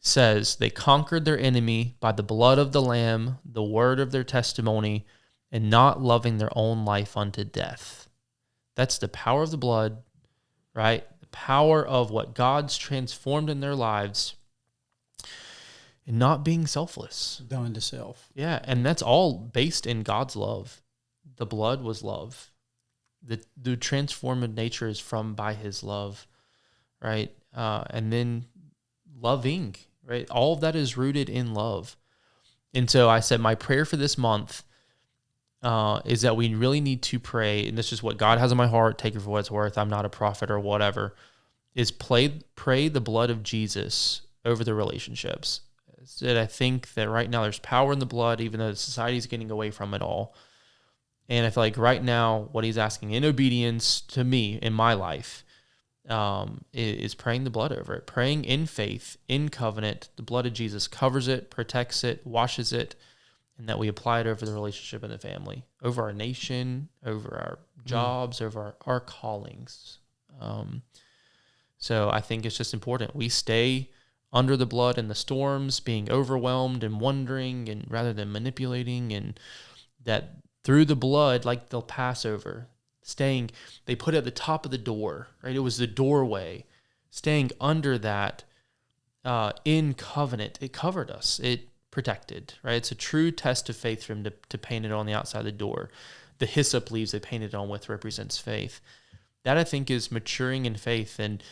says they conquered their enemy by the blood of the Lamb, the word of their testimony, and not loving their own life unto death. That's the power of the blood, right? The power of what God's transformed in their lives and not being selfless. Dying to self. Yeah, and that's all based in God's love. The blood was love. The transformed nature is by his love, right? And then loving, right? All of that is rooted in love. And so I said my prayer for this month is that we really need to pray, and this is what God has in my heart, take it for what it's worth, I'm not a prophet or whatever, is pray the blood of Jesus over the relationships. That I think that right now there's power in the blood, even though society's getting away from it all. And I feel like right now what he's asking in obedience to me in my life is praying the blood over it, praying in faith, in covenant. The blood of Jesus covers it, protects it, washes it, and that we apply it over the relationship and the family, over our nation, over our jobs, over our callings. So I think it's just important we stay under the blood in the storms, being overwhelmed and wondering, and rather than manipulating, and that through the blood, like the Passover, they put it at the top of the door, right? It was the doorway. Staying under that in covenant, it covered us. It protected, right? It's a true test of faith for him to paint it on the outside of the door. The hyssop leaves they painted on with represents faith. That I think is maturing in faith, and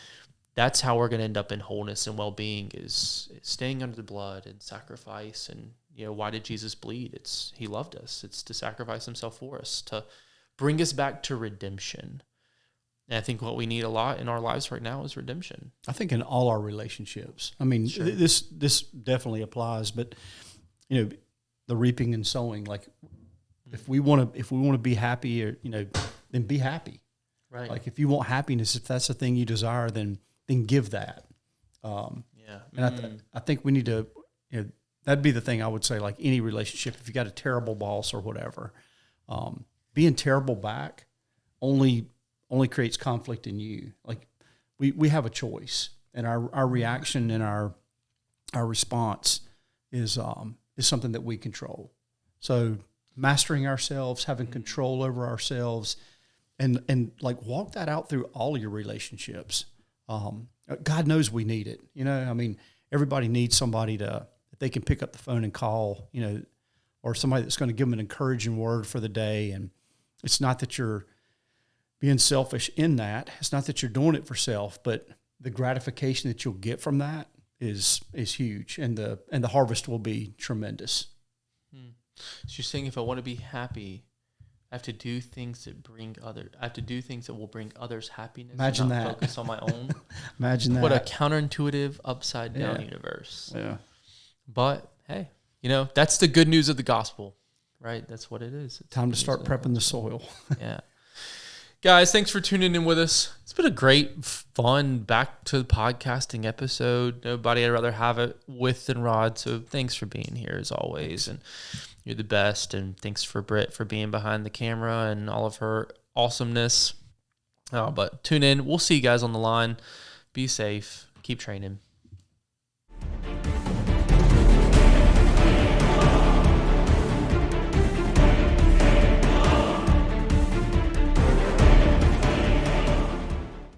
that's how we're going to end up in wholeness and well-being, is staying under the blood and sacrifice. And why did Jesus bleed? He loved us. It's to sacrifice himself for us, to bring us back to redemption. And I think what we need a lot in our lives right now is redemption. I think in all our relationships. I mean, sure. This definitely applies, but the reaping and sowing. Like, if we want to be happy, or then be happy. Right. Like, if you want happiness, if that's the thing you desire, then give that. And I think we need to. That'd be the thing I would say. Like any relationship, if you got a terrible boss or whatever, being terrible back only creates conflict in you. Like we have a choice, and our reaction and our response is something that we control. So mastering ourselves, having control over ourselves, and like walk that out through all of your relationships. God knows we need it. I mean, everybody needs somebody that they can pick up the phone and call, or somebody that's going to give them an encouraging word for the day. And it's not that you're being selfish in that. It's not that you're doing it for self, but the gratification that you'll get from that is huge, and the harvest will be tremendous. So you're saying if I want to be happy, I have to do things that I have to do things that will bring others happiness. Imagine and not that. Focus on my own. Imagine that. What a counterintuitive, upside down universe. Yeah. But hey, that's the good news of the gospel, right? That's what it is. It's time to start prepping the soil. Yeah. Guys, thanks for tuning in with us. It's been a great, fun back to podcasting episode. Nobody I'd rather have it with than Rod. So thanks for being here as always. And you're the best. And thanks for Britt for being behind the camera and all of her awesomeness. But tune in. We'll see you guys on the line. Be safe. Keep training.